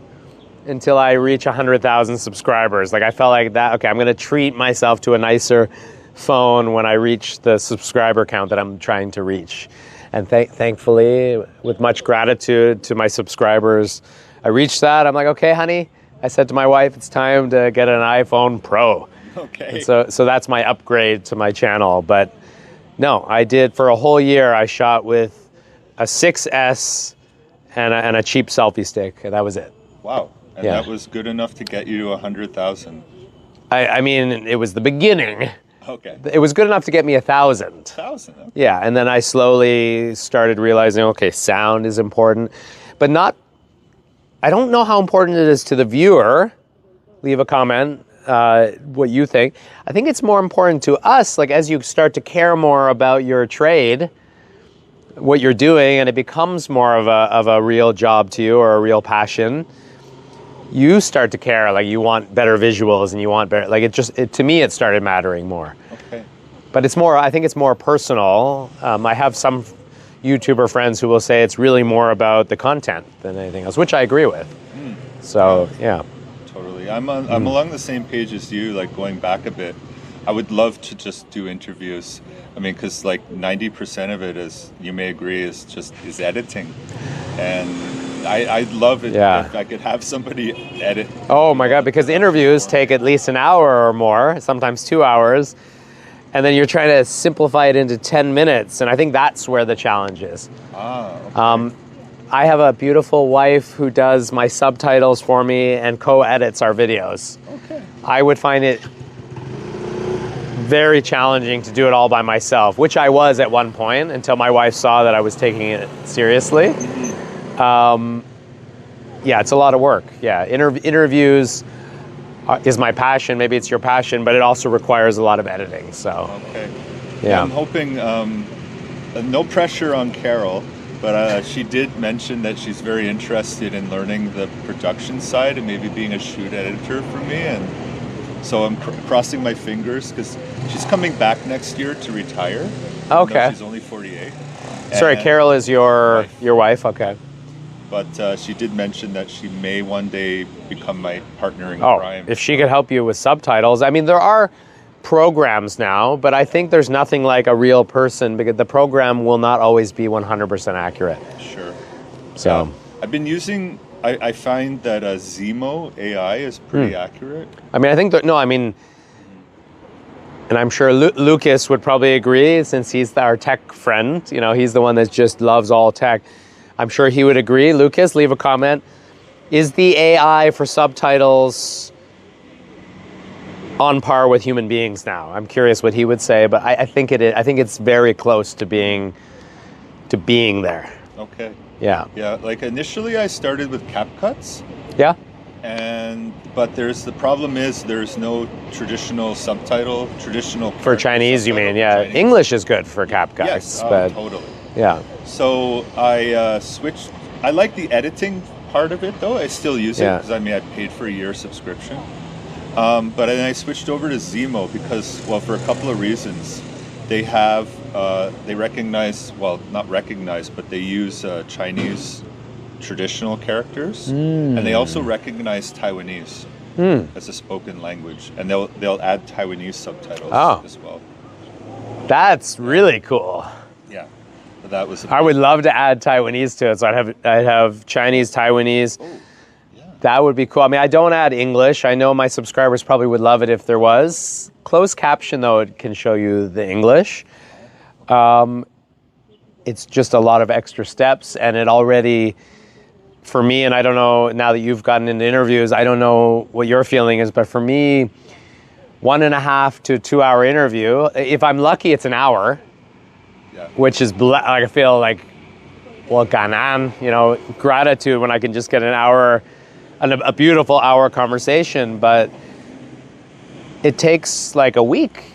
until I reach 100,000 subscribers. Like I felt like that, okay, I'm gonna treat myself to a nicer phone when I reach the subscriber count that I'm trying to reach. And thankfully, with much gratitude to my subscribers, I reached that. I'm like, okay, honey, I said to my wife, it's time to get an iPhone Pro. Okay. And so that's my upgrade to my channel. But no, I did for a whole year. I shot with a 6S and a cheap selfie stick, and that was it. Wow. And that was good enough to get you to 100,000. I mean, it was the beginning. Okay. It was good enough to get me 1,000. 1,000. Okay. Yeah, and then I slowly started realizing, okay, sound is important, but not. I don't know how important it is to the viewer. Leave a comment. What you think. I think it's more important to us, like as you start to care more about your trade, what you're doing, and it becomes more of a real job to you or a real passion, you start to care, like you want better visuals and you want better, like to me it started mattering more. Okay. But I think it's more personal. I have some YouTuber friends who will say it's really more about the content than anything else, which I agree with. So, yeah. Totally. I'm along the same page as you, like going back a bit. I would love to just do interviews. I mean, because like 90% of it is, you may agree, is editing. And I'd love it if I could have somebody edit. Oh my God, because interviews take at least an hour or more, sometimes 2 hours. And then you're trying to simplify it into 10 minutes. And I think that's where the challenge is. Okay. I have a beautiful wife who does my subtitles for me and co-edits our videos. Okay. I would find it very challenging to do it all by myself, which I was at one point until my wife saw that I was taking it seriously. Yeah, it's a lot of work. Yeah, interviews is my passion. Maybe it's your passion, but it also requires a lot of editing. So, okay. Yeah. I'm hoping, no pressure on Carol, but she did mention that she's very interested in learning the production side and maybe being a shoot editor for me. And so I'm crossing my fingers because she's coming back next year to retire. Okay. She's only 48. Sorry, Carol is your wife? Okay. But she did mention that she may one day become my partner in crime. If she could help you with subtitles. I mean, there are programs now, but I think there's nothing like a real person because the program will not always be 100% accurate. Sure. So I've been using, I find that Zemo AI is pretty accurate. I mean, I think and I'm sure Lucas would probably agree since he's our tech friend. You know, he's the one that just loves all tech. I'm sure he would agree. Lucas, leave a comment. Is the AI for subtitles on par with human beings now? I'm curious what he would say, but I think it is. I think it's very close to being there. Okay. Yeah. Yeah. Like initially, I started with CapCuts. Yeah. But the problem is there's no traditional for Chinese. You mean? Yeah. Chinese. English is good for CapCuts. Yes. But totally. Yeah. So I switched. I like the editing part of it, though. I still use it because I paid for a year subscription. But then I switched over to Zemo because, well, for a couple of reasons. They have, they recognize, well, not recognize, but they use Chinese traditional characters, and they also recognize Taiwanese as a spoken language, and they'll add Taiwanese subtitles as well. That's really cool. Yeah. that was. I would love to add Taiwanese to it. So I'd have Chinese, Taiwanese. Oh, yeah. That would be cool. I mean, I don't add English. I know my subscribers probably would love it if there was. Closed caption, though, it can show you the English. It's just a lot of extra steps, and it already, for me, and I don't know, now that you've gotten into interviews, I don't know what your feeling is, but for me, 1.5 to 2 hour interview, if I'm lucky, it's an hour, which is, like, I feel like, well, ganan, you know, gratitude when I can just get an hour, a beautiful hour conversation, but it takes like a week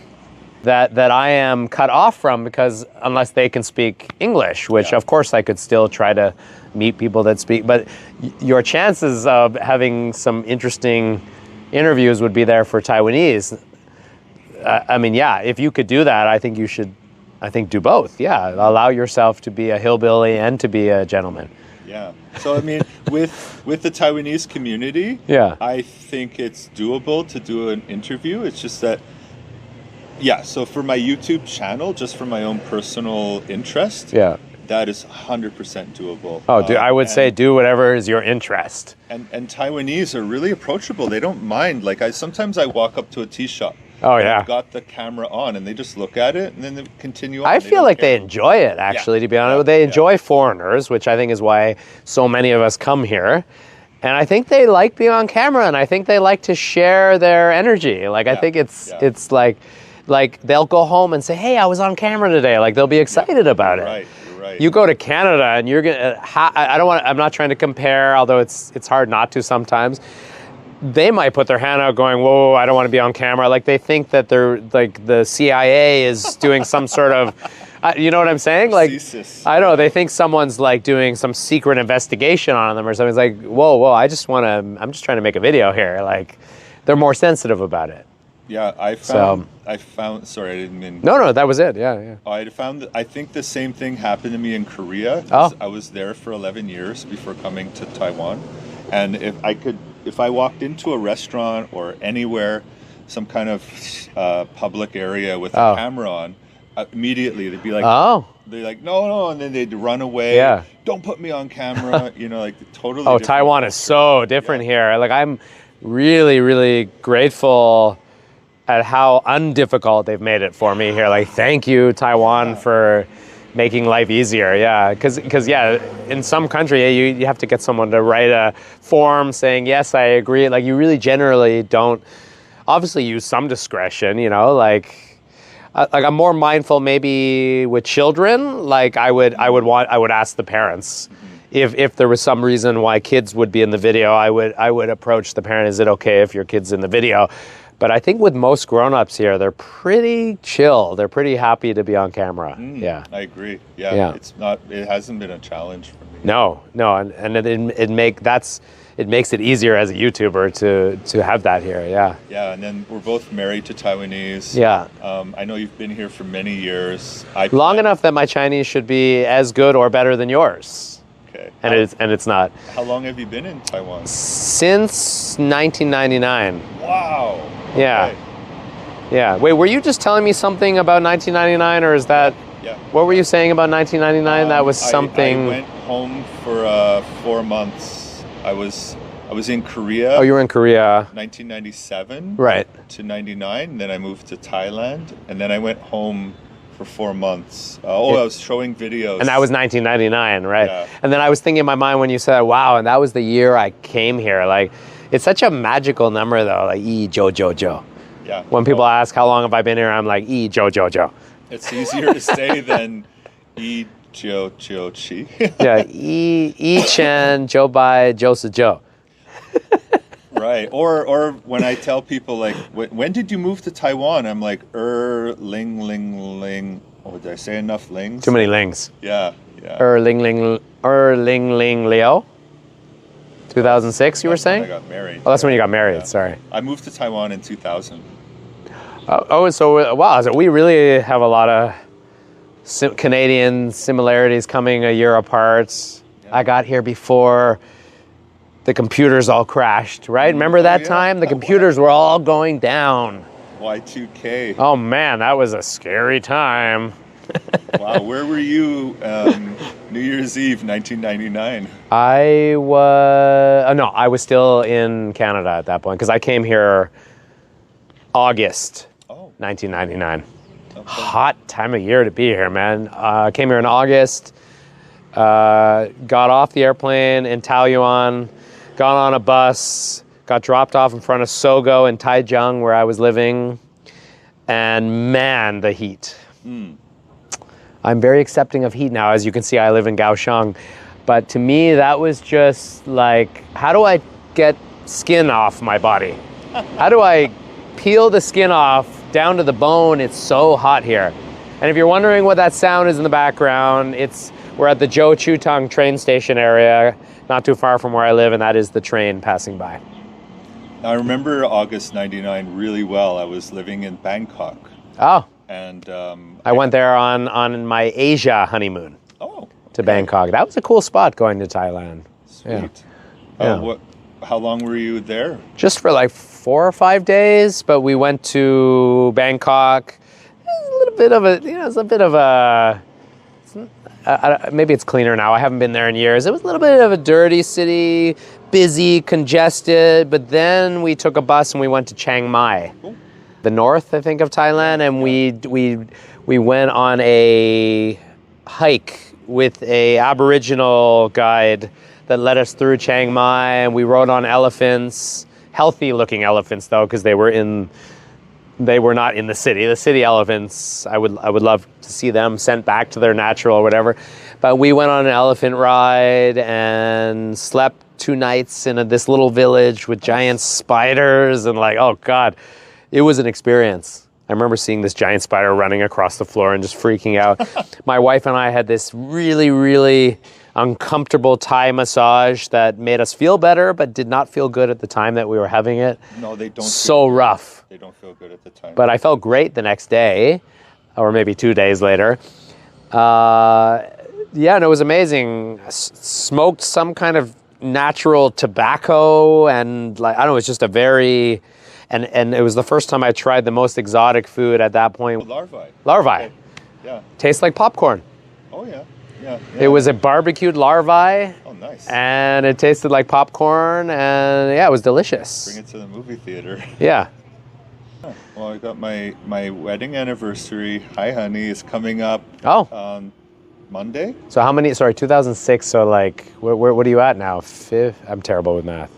that I am cut off from, because unless they can speak English, which of course I could still try to meet people that speak, but your chances of having some interesting interviews would be there for Taiwanese. I mean, yeah, if you could do that, I think you should, do both. Yeah, allow yourself to be a hillbilly and to be a gentleman. Yeah. So I mean, with the Taiwanese community, I think it's doable to do an interview. It's just that, so for my YouTube channel, just for my own personal interest, that is 100% doable. Oh, dude, I would say do whatever is your interest. And Taiwanese are really approachable. They don't mind. Like sometimes I walk up to a tea shop. Oh, yeah. I've got the camera on, and they just look at it, and then they continue on. I feel like they enjoy it, actually, to be honest. They enjoy foreigners, which I think is why so many of us come here. And I think they like being on camera, and I think they like to share their energy. Like, I think it's like they'll go home and say, hey, I was on camera today. Like, they'll be excited about it. Right. You go to Canada, and you're gonna. I'm not trying to compare, although it's hard not to sometimes. They might put their hand out going, whoa, I don't want to be on camera. Like, they think that they're, like, the CIA is doing some sort of, you know what I'm saying? Like, I don't know, they think someone's, like, doing some secret investigation on them or something. It's like, whoa, I'm just trying to make a video here. Like, they're more sensitive about it. Yeah, I found, sorry, I didn't mean. No, that was it, yeah. I think the same thing happened to me in Korea. I was there for 11 years before coming to Taiwan. And if I walked into a restaurant or anywhere, some kind of public area with a camera on, immediately they'd be like, they're like, no, and then they'd run away. Yeah. Don't put me on camera. You know, like totally. Oh, Taiwan is so different here. Like, I'm really, really grateful at how undifficult they've made it for me here. Like, thank you, Taiwan, for making life easier. Yeah, because in some country you have to get someone to write a form saying, yes, I agree. Like, you really generally don't, obviously use some discretion, you know, like I'm more mindful maybe with children. Like, I would ask the parents if there was some reason why kids would be in the video. I would approach the parent, is it okay if your kid's in the video? But I think with most grown-ups here, they're pretty chill. They're pretty happy to be on camera. Yeah, I agree. Yeah. It hasn't been a challenge for me. No, and it makes it easier as a YouTuber to have that here. Yeah. Yeah, and then we're both married to Taiwanese. Yeah. I know you've been here for many years. Long enough that my Chinese should be as good or better than yours. Okay. And it's not. How long have you been in Taiwan? Since 1999. Wow. Yeah. Okay. Yeah. Wait, were you just telling me something about 1999, or is that? Yeah. What were you saying about 1999? That was something. I went home for 4 months. I was in Korea. Oh, you were in Korea. 1997. Right. To 99. Then I moved to Thailand, and then I went home for 4 months. I was showing videos. And that was 1999, right? Yeah. And then I was thinking in my mind when you said, wow, and that was the year I came here. Like, it's such a magical number, though, like, jo. Yeah. When people ask, how long have I been here? I'm like, jo. It's easier to say than jo chi. Yeah, chen, jo bai, jo si jo. Right. Or when I tell people, like, when did you move to Taiwan? I'm like, ling. Oh, did I say enough lings? Too many lings. Yeah. ling Leo. 2006, you were saying? I got married. Oh, that's when you got married. Sorry. I moved to Taiwan in 2000. So wow, so we really have a lot of Canadian similarities coming a year apart. Yeah. I got here before the computers all crashed, right? Remember that time? The computers were all going down. Y2K. Oh man, that was a scary time. Wow, where were you New Year's Eve, 1999? I was still in Canada at that point because I came here August 1999. Okay. Hot time of year to be here, man. I came here in August, got off the airplane in Taoyuan, got on a bus, got dropped off in front of Sogo in Taichung where I was living, and man, the heat. I'm very accepting of heat now. As you can see, I live in Kaohsiung. But to me, that was just like, how do I get skin off my body? How do I peel the skin off down to the bone? It's so hot here. And if you're wondering what that sound is in the background, we're at the Zhou Chutang train station area, not too far from where I live, and that is the train passing by. I remember August 99 really well. I was living in Bangkok. Oh. And I went there on my Asia honeymoon. Oh. To Bangkok. That was a cool spot going to Thailand. Sweet. Yeah. How long were you there? Just for like 4 or 5 days, but we went to Bangkok. Maybe it's cleaner now. I haven't been there in years. It was a little bit of a dirty city, busy, congested, but then we took a bus and we went to Chiang Mai. Cool. The north, I think, of Thailand, and we went on a hike with a Aboriginal guide that led us through Chiang Mai, and we rode on elephants, healthy-looking elephants though, because they were not in the city. The city elephants, I would love to see them sent back to their natural or whatever. But we went on an elephant ride and slept 2 nights in this little village with giant spiders and oh God. It was an experience. I remember seeing this giant spider running across the floor and just freaking out. My wife and I had this really, really uncomfortable Thai massage that made us feel better, but did not feel good at the time that we were having it. No, they don't. So rough. They don't feel good at the time. But I felt great the next day, or maybe 2 days later. And it was amazing. Smoked some kind of natural tobacco, and I don't know, it was just a very... And it was the first time I tried the most exotic food at that point. Larvae. Larvae. Yeah. Tastes like popcorn. Oh, yeah. Yeah. It was a barbecued larvae. Oh, nice. And it tasted like popcorn, and it was delicious. Bring it to the movie theater. Yeah. Well, I got my wedding anniversary, Hi Honey, is coming up on Monday. So 2006, so what are you at now? 5th? I'm terrible with math.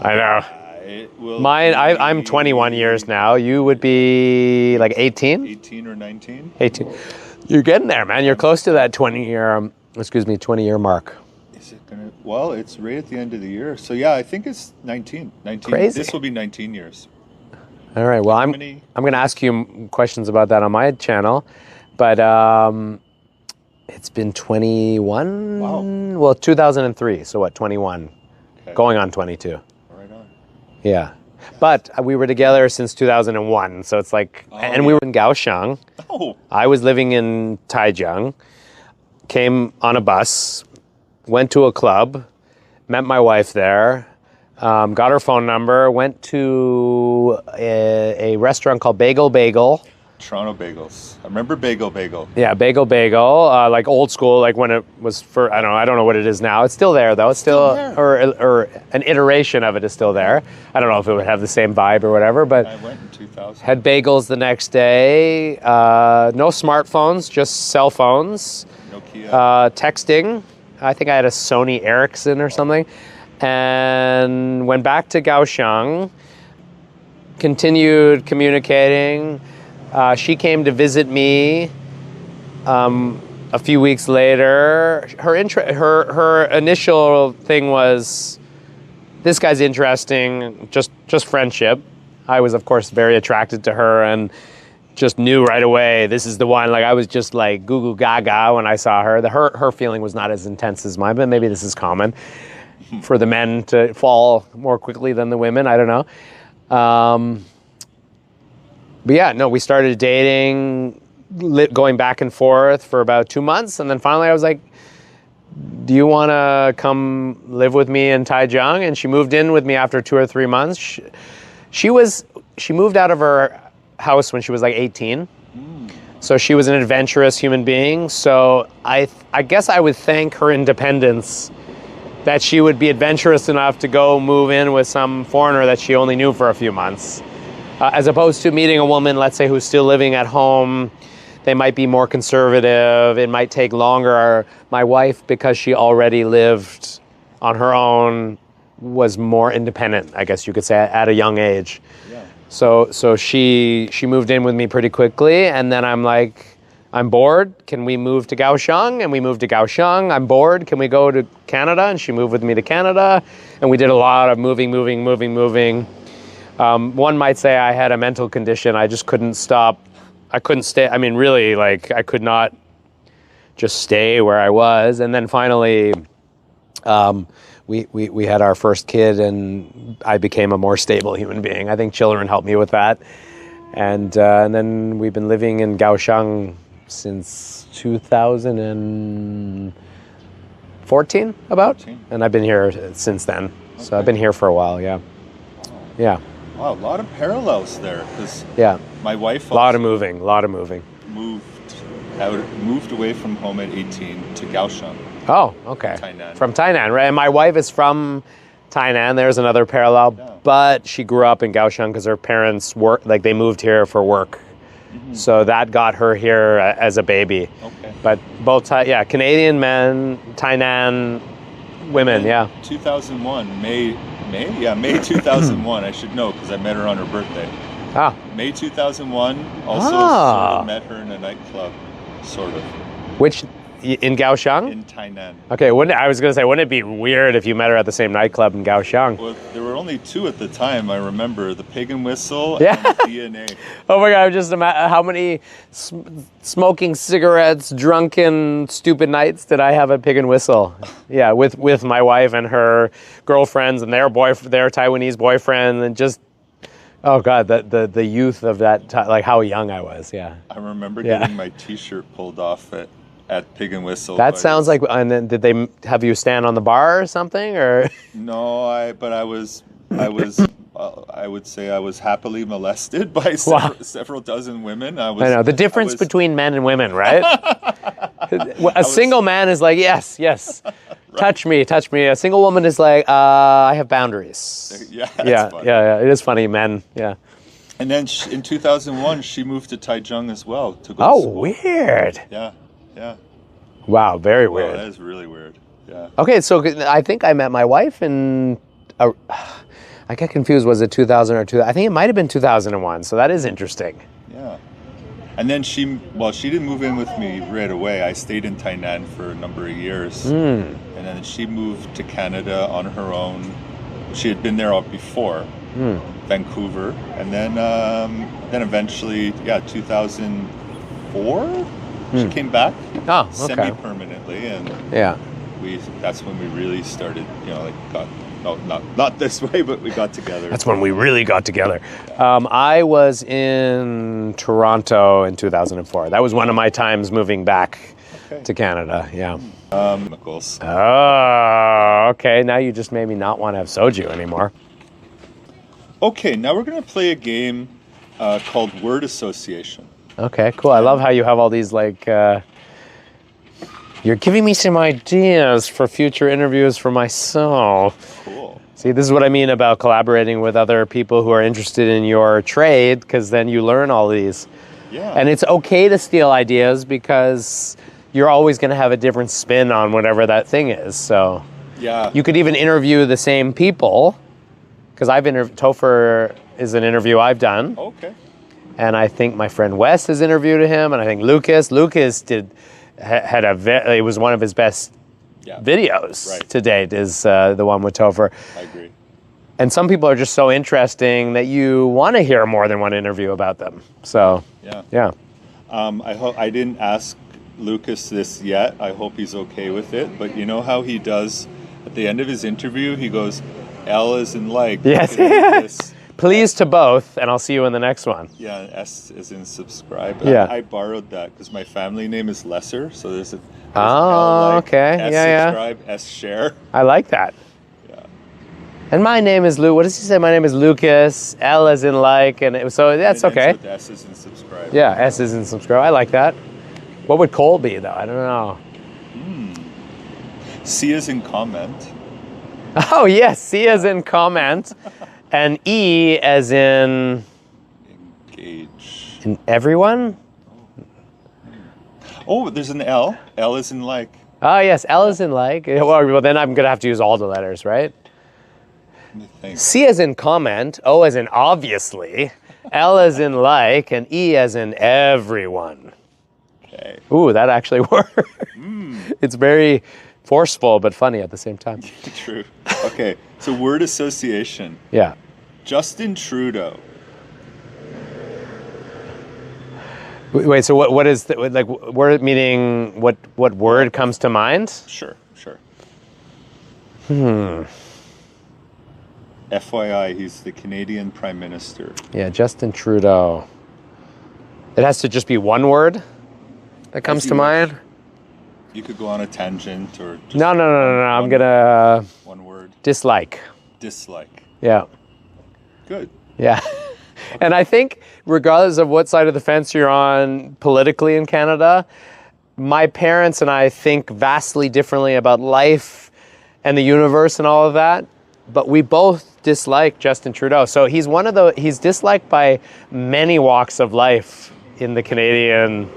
I know. I'm 21 years now. You would be 18? 18 or 19. 18. You're getting there, man. You're close to that 20-year mark. Is it gonna? Well, it's right at the end of the year. So yeah, I think it's 19. Crazy. This will be 19 years. All right. Well, I'm going to ask you questions about that on my channel, but it's been 21. Wow. Well, 2003. So what? 21. Okay. Going on 22. Yeah. But we were together since 2001, so it's we were in Kaohsiung. Oh. I was living in Taichung, came on a bus, went to a club, met my wife there, got her phone number, went to a restaurant called Bagel Bagel. Toronto Bagels. I remember Bagel Bagel. Yeah, Bagel Bagel, old school, when it was for, I don't know what it is now. It's still there though. It's still or an iteration of it is still there. I don't know if it would have the same vibe or whatever, but I went in 2000. Had bagels the next day. No smartphones, just cell phones. Nokia. Texting. I think I had a Sony Ericsson or something. And went back to Kaohsiung, continued communicating. She came to visit me a few weeks later. Her initial thing was, this guy's interesting, just friendship. I was, of course, very attracted to her and just knew right away this is the one. I was just goo goo gaga when I saw her. Her feeling was not as intense as mine, but maybe this is common for the men to fall more quickly than the women. I don't know. But yeah, no, we started dating, going back and forth for about 2 months. And then finally I was like, do you want to come live with me in Taichung? And she moved in with me after 2 or 3 months. She moved out of her house when she was 18. So she was an adventurous human being. So I guess I would thank her independence that she would be adventurous enough to go move in with some foreigner that she only knew for a few months. As opposed to meeting a woman, let's say, who's still living at home. They might be more conservative. It might take longer. My wife, because she already lived on her own, was more independent, I guess you could say, at a young age. Yeah. So she moved in with me pretty quickly, and then I'm like, I'm bored. Can we move to Kaohsiung? And we moved to Kaohsiung. I'm bored. Can we go to Canada? And she moved with me to Canada, and we did a lot of moving. One might say I had a mental condition. I just couldn't stop. I couldn't stay. I mean, really, like, I could not just stay where I was. And then finally, we had our first kid, and I became a more stable human being. I think children helped me with that. And then we've been living in Kaohsiung since 2014, about. And I've been here since then. Okay. So I've been here for a while, yeah. Yeah. Wow, a lot of parallels there. Because my wife a lot of moving. Moved away from home at 18 to Kaohsiung. Oh, okay. Tainan. From Tainan, right? And my wife is from Tainan. There's another parallel. Yeah. But she grew up in Kaohsiung because her parents they moved here for work. Mm-hmm. So that got her here as a baby. Okay. But both, Canadian men, Tainan women, 2001, May 2001, I should know because I met her on her birthday. May 2001, also sort of met her in a nightclub, sort of. Which, in Kaohsiung? In Tainan. Okay, I was going to say, wouldn't it be weird if you met her at the same nightclub in Kaohsiung? Well, there were only two at the time, I remember, the Pig and Whistle and the DNA. Oh my God, just imagine how many smoking cigarettes, drunken, stupid nights did I have at Pig and Whistle? Yeah, with my wife and her girlfriends and their Taiwanese boyfriend, and just, oh God, the youth of that time, like how young I was, yeah. I remember getting my t-shirt pulled off at Pig and Whistle. That sounds like, and then did they have you stand on the bar or something, or? No, I would say I was happily molested by several dozen women. I know, the difference between men and women, right? A single man is like, yes, right. touch me. A single woman is like, I have boundaries. Yeah, that's funny. Yeah, it is funny, men, yeah. And then in 2001, she moved to Taichung as well to go to school. Weird. Yeah. Wow, very weird. That is really weird. Yeah. Okay, so I think I met my wife in, I get confused, was it 2000 or 2000? I think it might have been 2001, so that is interesting. Yeah. And then she didn't move in with me right away. I stayed in Tainan for a number of years. And then she moved to Canada on her own. She had been there before, Vancouver. And then eventually, 2004? She came back semi-permanently, and that's when we really started, not this way, but we got together. That's when we really got together. I was in Toronto in 2004. That was one of my times moving back to Canada, Chemicals. Oh, okay. Now you just made me not want to have soju anymore. Okay, now we're going to play a game called Word Association. Okay, cool. I love how you have all these, you're giving me some ideas for future interviews for myself. Cool. See, this is what I mean about collaborating with other people who are interested in your trade, because then you learn all these. Yeah. And it's okay to steal ideas because you're always going to have a different spin on whatever that thing is. So you could even interview the same people, because Topher is an interview I've done. Okay. And I think my friend Wes has interviewed him, and I think Lucas it was one of his best videos to date, is the one with Topher. I agree. And some people are just so interesting that you want to hear more than one interview about them. So yeah. I didn't ask Lucas this yet. I hope he's okay with it. But you know how he does at the end of his interview? He goes, L as in like. Yes. Please to both, and I'll see you in the next one. Yeah, S is in subscribe. Yeah. I borrowed that because my family name is Lesser, so there's L okay. S subscribe, S share. I like that. Yeah. And my name is What does he say? My name is Lucas. L as in like, so that's okay. With S as in subscribe. Yeah, S as in subscribe. I like that. What would Cole be though? I don't know. C as in comment. Oh yes, C as in comment, and E as in engage. In everyone. Oh, there's an L. L as in like. Oh yes, L as in like. Well, then I'm gonna have to use all the letters, right? C as in comment, O as in obviously, L as in like, and E as in everyone. Okay. Ooh, that actually works. It's very forceful but funny at the same time. True. Okay, so word association. Yeah. Justin Trudeau. Wait, so what is like word meaning? What word comes to mind? Sure. FYI, he's the Canadian Prime Minister. Yeah, Justin Trudeau. It has to just be one word that comes to mind? You could go on a tangent or just No. I'm gonna one word. Dislike. Dislike. Yeah. Good. Yeah. And I think regardless of what side of the fence you're on politically in Canada, my parents and I think vastly differently about life and the universe and all of that. But we both dislike Justin Trudeau. So he's he's disliked by many walks of life in the Canadian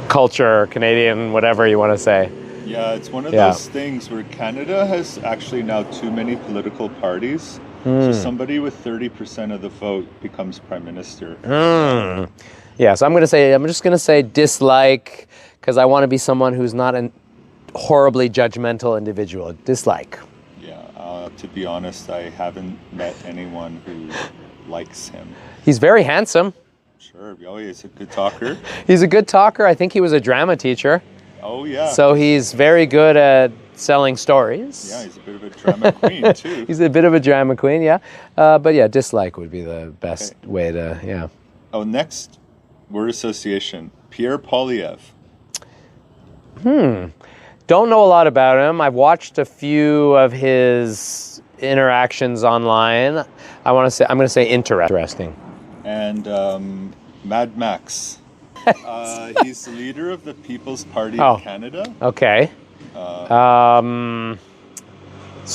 culture, Canadian whatever you want to say. Yeah, it's one of those things where Canada has actually now too many political parties. So somebody with 30% of the vote becomes prime minister. Yeah, so I'm just gonna say dislike because I want to be someone who's not an horribly judgmental individual. Dislike. Yeah, to be honest, I haven't met anyone who likes him. He's very handsome. Sure, he's a good talker. He's a good talker. I think he was a drama teacher. Oh, yeah. So he's very good at selling stories. Yeah, he's a bit of a drama queen, too. He's a bit of a drama queen, yeah. But yeah, dislike would be the best way to, yeah. Oh, next word association, Pierre Poilievre. Don't know a lot about him. I've watched a few of his interactions online. I'm going to say interesting. And Mad Max. He's the leader of the People's Party of Canada. Okay. So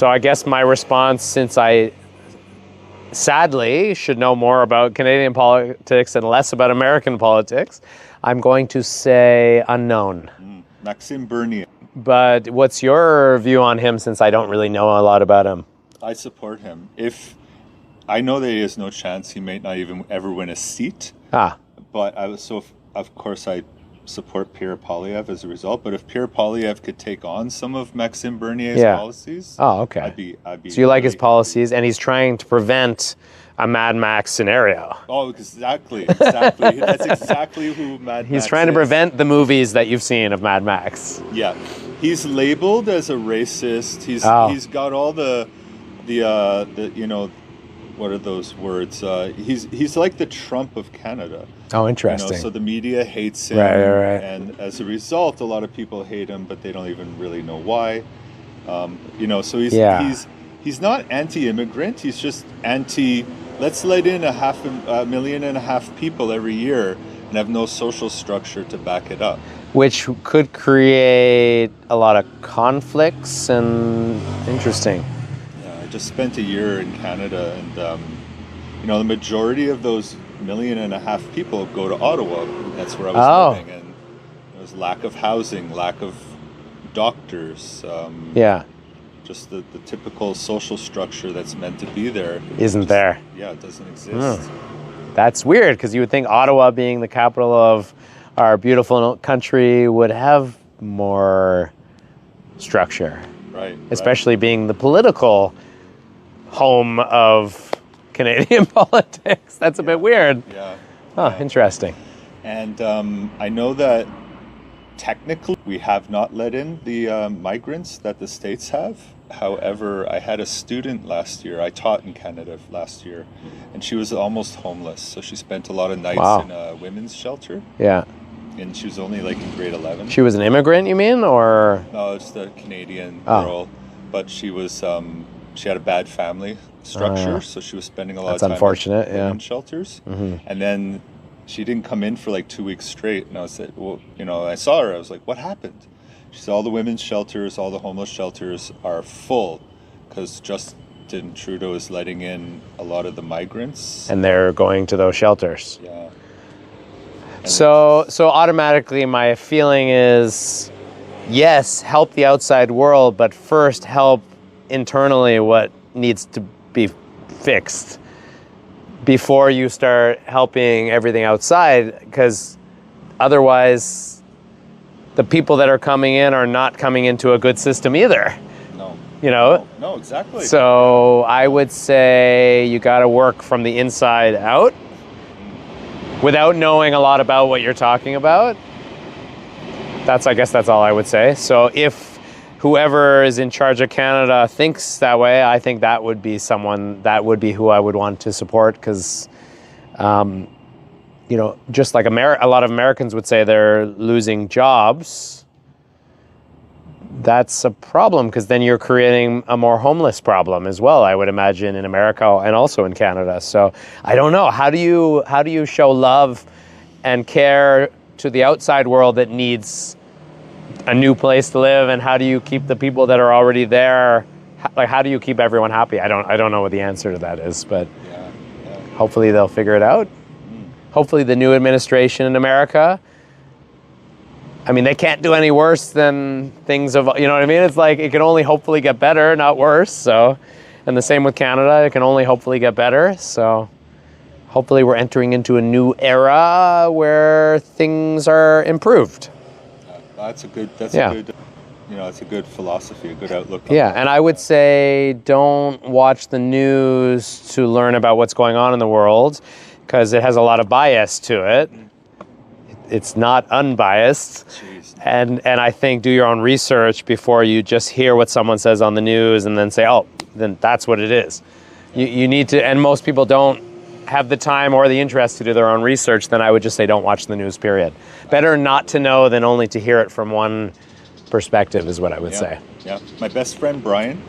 I guess my response, since I sadly should know more about Canadian politics and less about American politics, I'm going to say unknown. Maxime Bernier. But what's your view on him, since I don't really know a lot about him? I support him. If I know that he has no chance, he may not even ever win a seat. But of course I support Pierre Poilievre as a result. But if Pierre Poilievre could take on some of Maxime Bernier's policies, I'd be. So you like his policies, and he's trying to prevent a Mad Max scenario. Oh, exactly. That's exactly who Mad Max is. He's trying to prevent the movies that you've seen of Mad Max. Yeah. He's labeled as a racist. He's got all the what are those words? He's like the Trump of Canada. Oh, interesting. So the media hates him. Right. And as a result, a lot of people hate him, but they don't even really know why. So he's not anti-immigrant. He's just let's let in 500,000 people every year and have no social structure to back it up. Which could create a lot of conflicts and interesting. Yeah, I just spent a year in Canada, and the majority of those 1.5 million people go to Ottawa. That's where I was living, and there's lack of housing, lack of doctors. Just the typical social structure that's meant to be there isn't there. Yeah, it doesn't exist. That's weird, because you would think Ottawa, being the capital of our beautiful country, would have more structure. Right. Especially being the political home of Canadian politics. That's a bit weird. Yeah. Interesting. And I know that technically we have not let in the migrants that the States have. However, I had a student last year. I taught in Canada last year, and she was almost homeless. So she spent a lot of nights in a women's shelter. Yeah. And she was only like in grade 11. She was an immigrant, you mean, or? No, it's the Canadian girl. but she was she had a bad family structure, so she was spending a lot of That's time unfortunate, in shelters. And then she didn't come in for like 2 weeks straight, and I said, well, you know, I saw her, I was like, what happened? She said all the women's shelters, all the homeless shelters are full because Justin Trudeau is letting in a lot of the migrants. And they're going to those shelters. Yeah. So automatically my feeling is, yes, help the outside world, but first help internally what needs to be fixed before you start helping everything outside, because otherwise the people that are coming in are not coming into a good system either. No. You know? No, exactly. So I would say you got to work from the inside out without knowing a lot about what you're talking about. I guess that's all I would say. So if whoever is in charge of Canada thinks that way, I think that would be who I would want to support, because, you know, just like a lot of Americans would say they're losing jobs, that's a problem, because then you're creating a more homeless problem as well, I would imagine, in America and also in Canada. So I don't know. How do you show love and care to the outside world that needs a new place to live, and how do you keep the people that are already there, like how do you keep everyone happy? I don't know what the answer to that is, but hopefully they'll figure it out. Hopefully the new administration in America, I mean, they can't do any worse than things of, you know what I mean? It's like, it can only hopefully get better, not worse. So, and the same with Canada, it can only hopefully get better. So hopefully we're entering into a new era where things are improved. That's a good, you know, it's a good philosophy, a good outlook. Yeah, and I would say don't watch the news to learn about what's going on in the world, because it has a lot of bias to it. It's not unbiased. Jeez. And I think do your own research before you just hear what someone says on the news and then say, oh, then that's what it is. You need to, and most people don't have the time or the interest to do their own research, then I would just say don't watch the news, period. Better not to know than only to hear it from one perspective is what I would say. Yeah. My best friend, Brian,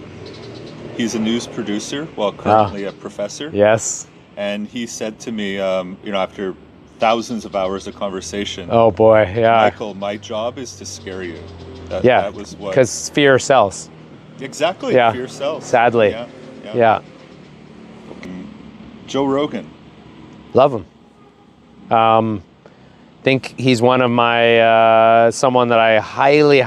he's a news producer, well, currently a professor. Yes. And he said to me, you know, after thousands of hours of conversation, oh boy, yeah. Michael, my job is to scare you. That was what. Because fear sells. Exactly, yeah. Fear sells. Sadly. Yeah. Joe Rogan. Love him. Think he's one of my, someone that I highly,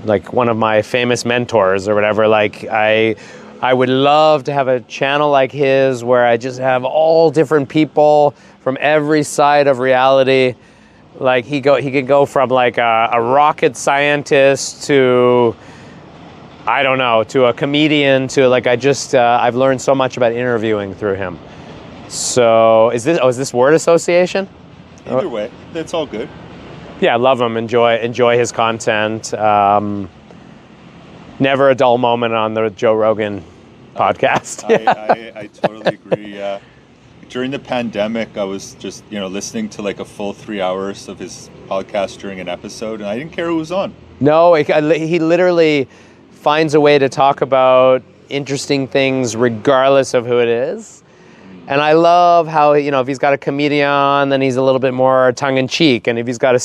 like one of my famous mentors or whatever. Like I would love to have a channel like his where I just have all different people from every side of reality. Like he could go from like a rocket scientist to, I don't know, to a comedian to like, I've learned so much about interviewing through him. So is this word association? Either way, that's all good. Yeah, I love him. Enjoy his content. Never a dull moment on the Joe Rogan podcast. I totally agree. During the pandemic, I was just, you know, listening to like a full 3 hours of his podcast during an episode, and I didn't care who was on. No, he literally finds a way to talk about interesting things regardless of who it is. And I love how, you know, if he's got a comedian, then he's a little bit more tongue-in-cheek. And if he's got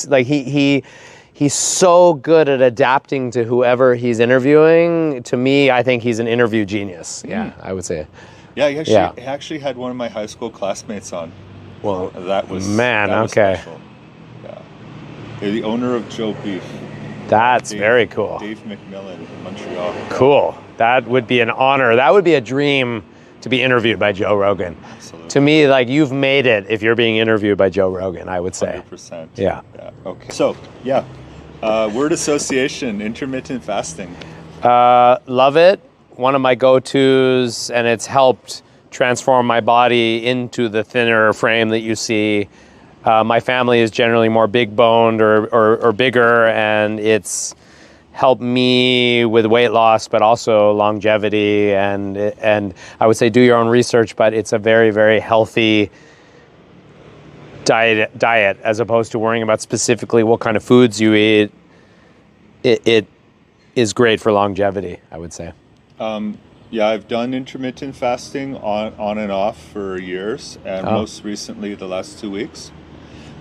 he's so good at adapting to whoever he's interviewing. To me, I think he's an interview genius. Yeah, I would say. Yeah, he actually had one of my high school classmates on. Well, that was okay. Special. Yeah, they're the owner of Joe Beef. That's very cool. Dave McMillan in Montreal. Cool. That would be an honor. That would be a dream to be interviewed by Joe Rogan. Absolutely. To me, like, you've made it if you're being interviewed by Joe Rogan, I would say. 100%. Yeah. Okay. So, word association, intermittent fasting. Love it. One of my go-tos, and it's helped transform my body into the thinner frame that you see. My family is generally more big-boned or bigger, and it's helped me with weight loss, but also longevity. And I would say do your own research, but it's a very, very healthy diet as opposed to worrying about specifically what kind of foods you eat. it is great for longevity, I would say. Yeah, I've done intermittent fasting on and off for years, and most recently the last 2 weeks.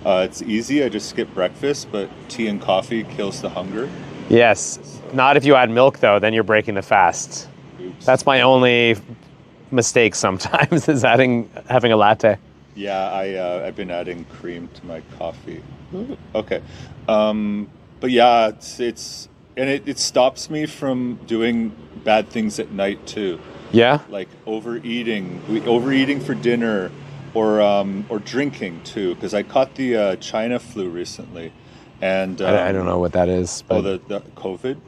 It's easy. I just skip breakfast, but tea and coffee kills the hunger. Yes. Not if you add milk, though. Then you're breaking the fast. Oops. That's my only mistake sometimes is having a latte. Yeah, I've been adding cream to my coffee. Okay. But yeah, it stops me from doing bad things at night too. Yeah? Like overeating for dinner, or drinking too, because I caught the China flu recently, and I don't know what that is. But... the COVID.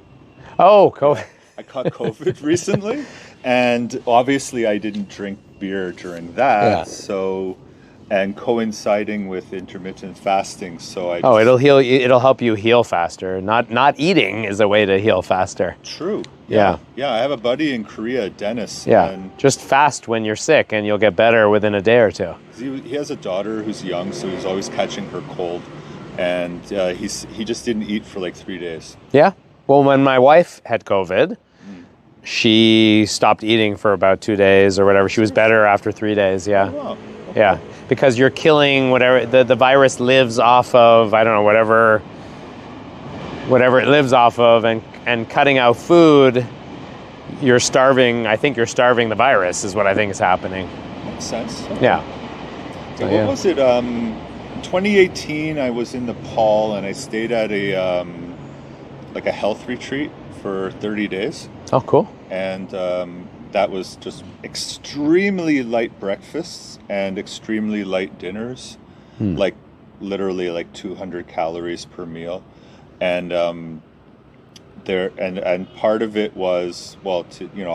Oh, COVID. Yeah, I caught COVID recently, and obviously I didn't drink beer during that. Yeah. So, and coinciding with intermittent fasting, so I. Oh, it'll help you heal faster. Not eating is a way to heal faster. True. Yeah. Yeah, I have a buddy in Korea, Dennis. Yeah. And just fast when you're sick, and you'll get better within a day or two. he has a daughter who's young, so he's always catching her cold, and he just didn't eat for like 3 days. Yeah. Well, when my wife had COVID, she stopped eating for about 2 days or whatever. She was better after 3 days. Yeah. Oh, wow. Okay. Yeah. Because you're killing whatever the virus lives off of, I don't know, whatever it lives off of, and cutting out food, you're starving. I think you're starving the virus is what I think is happening. Makes sense. Yeah. So what was it? 2018, I was in Nepal and I stayed at a health retreat for 30 days. Oh, cool. And that was just extremely light breakfasts and extremely light dinners, like literally like 200 calories per meal. And and part of it was,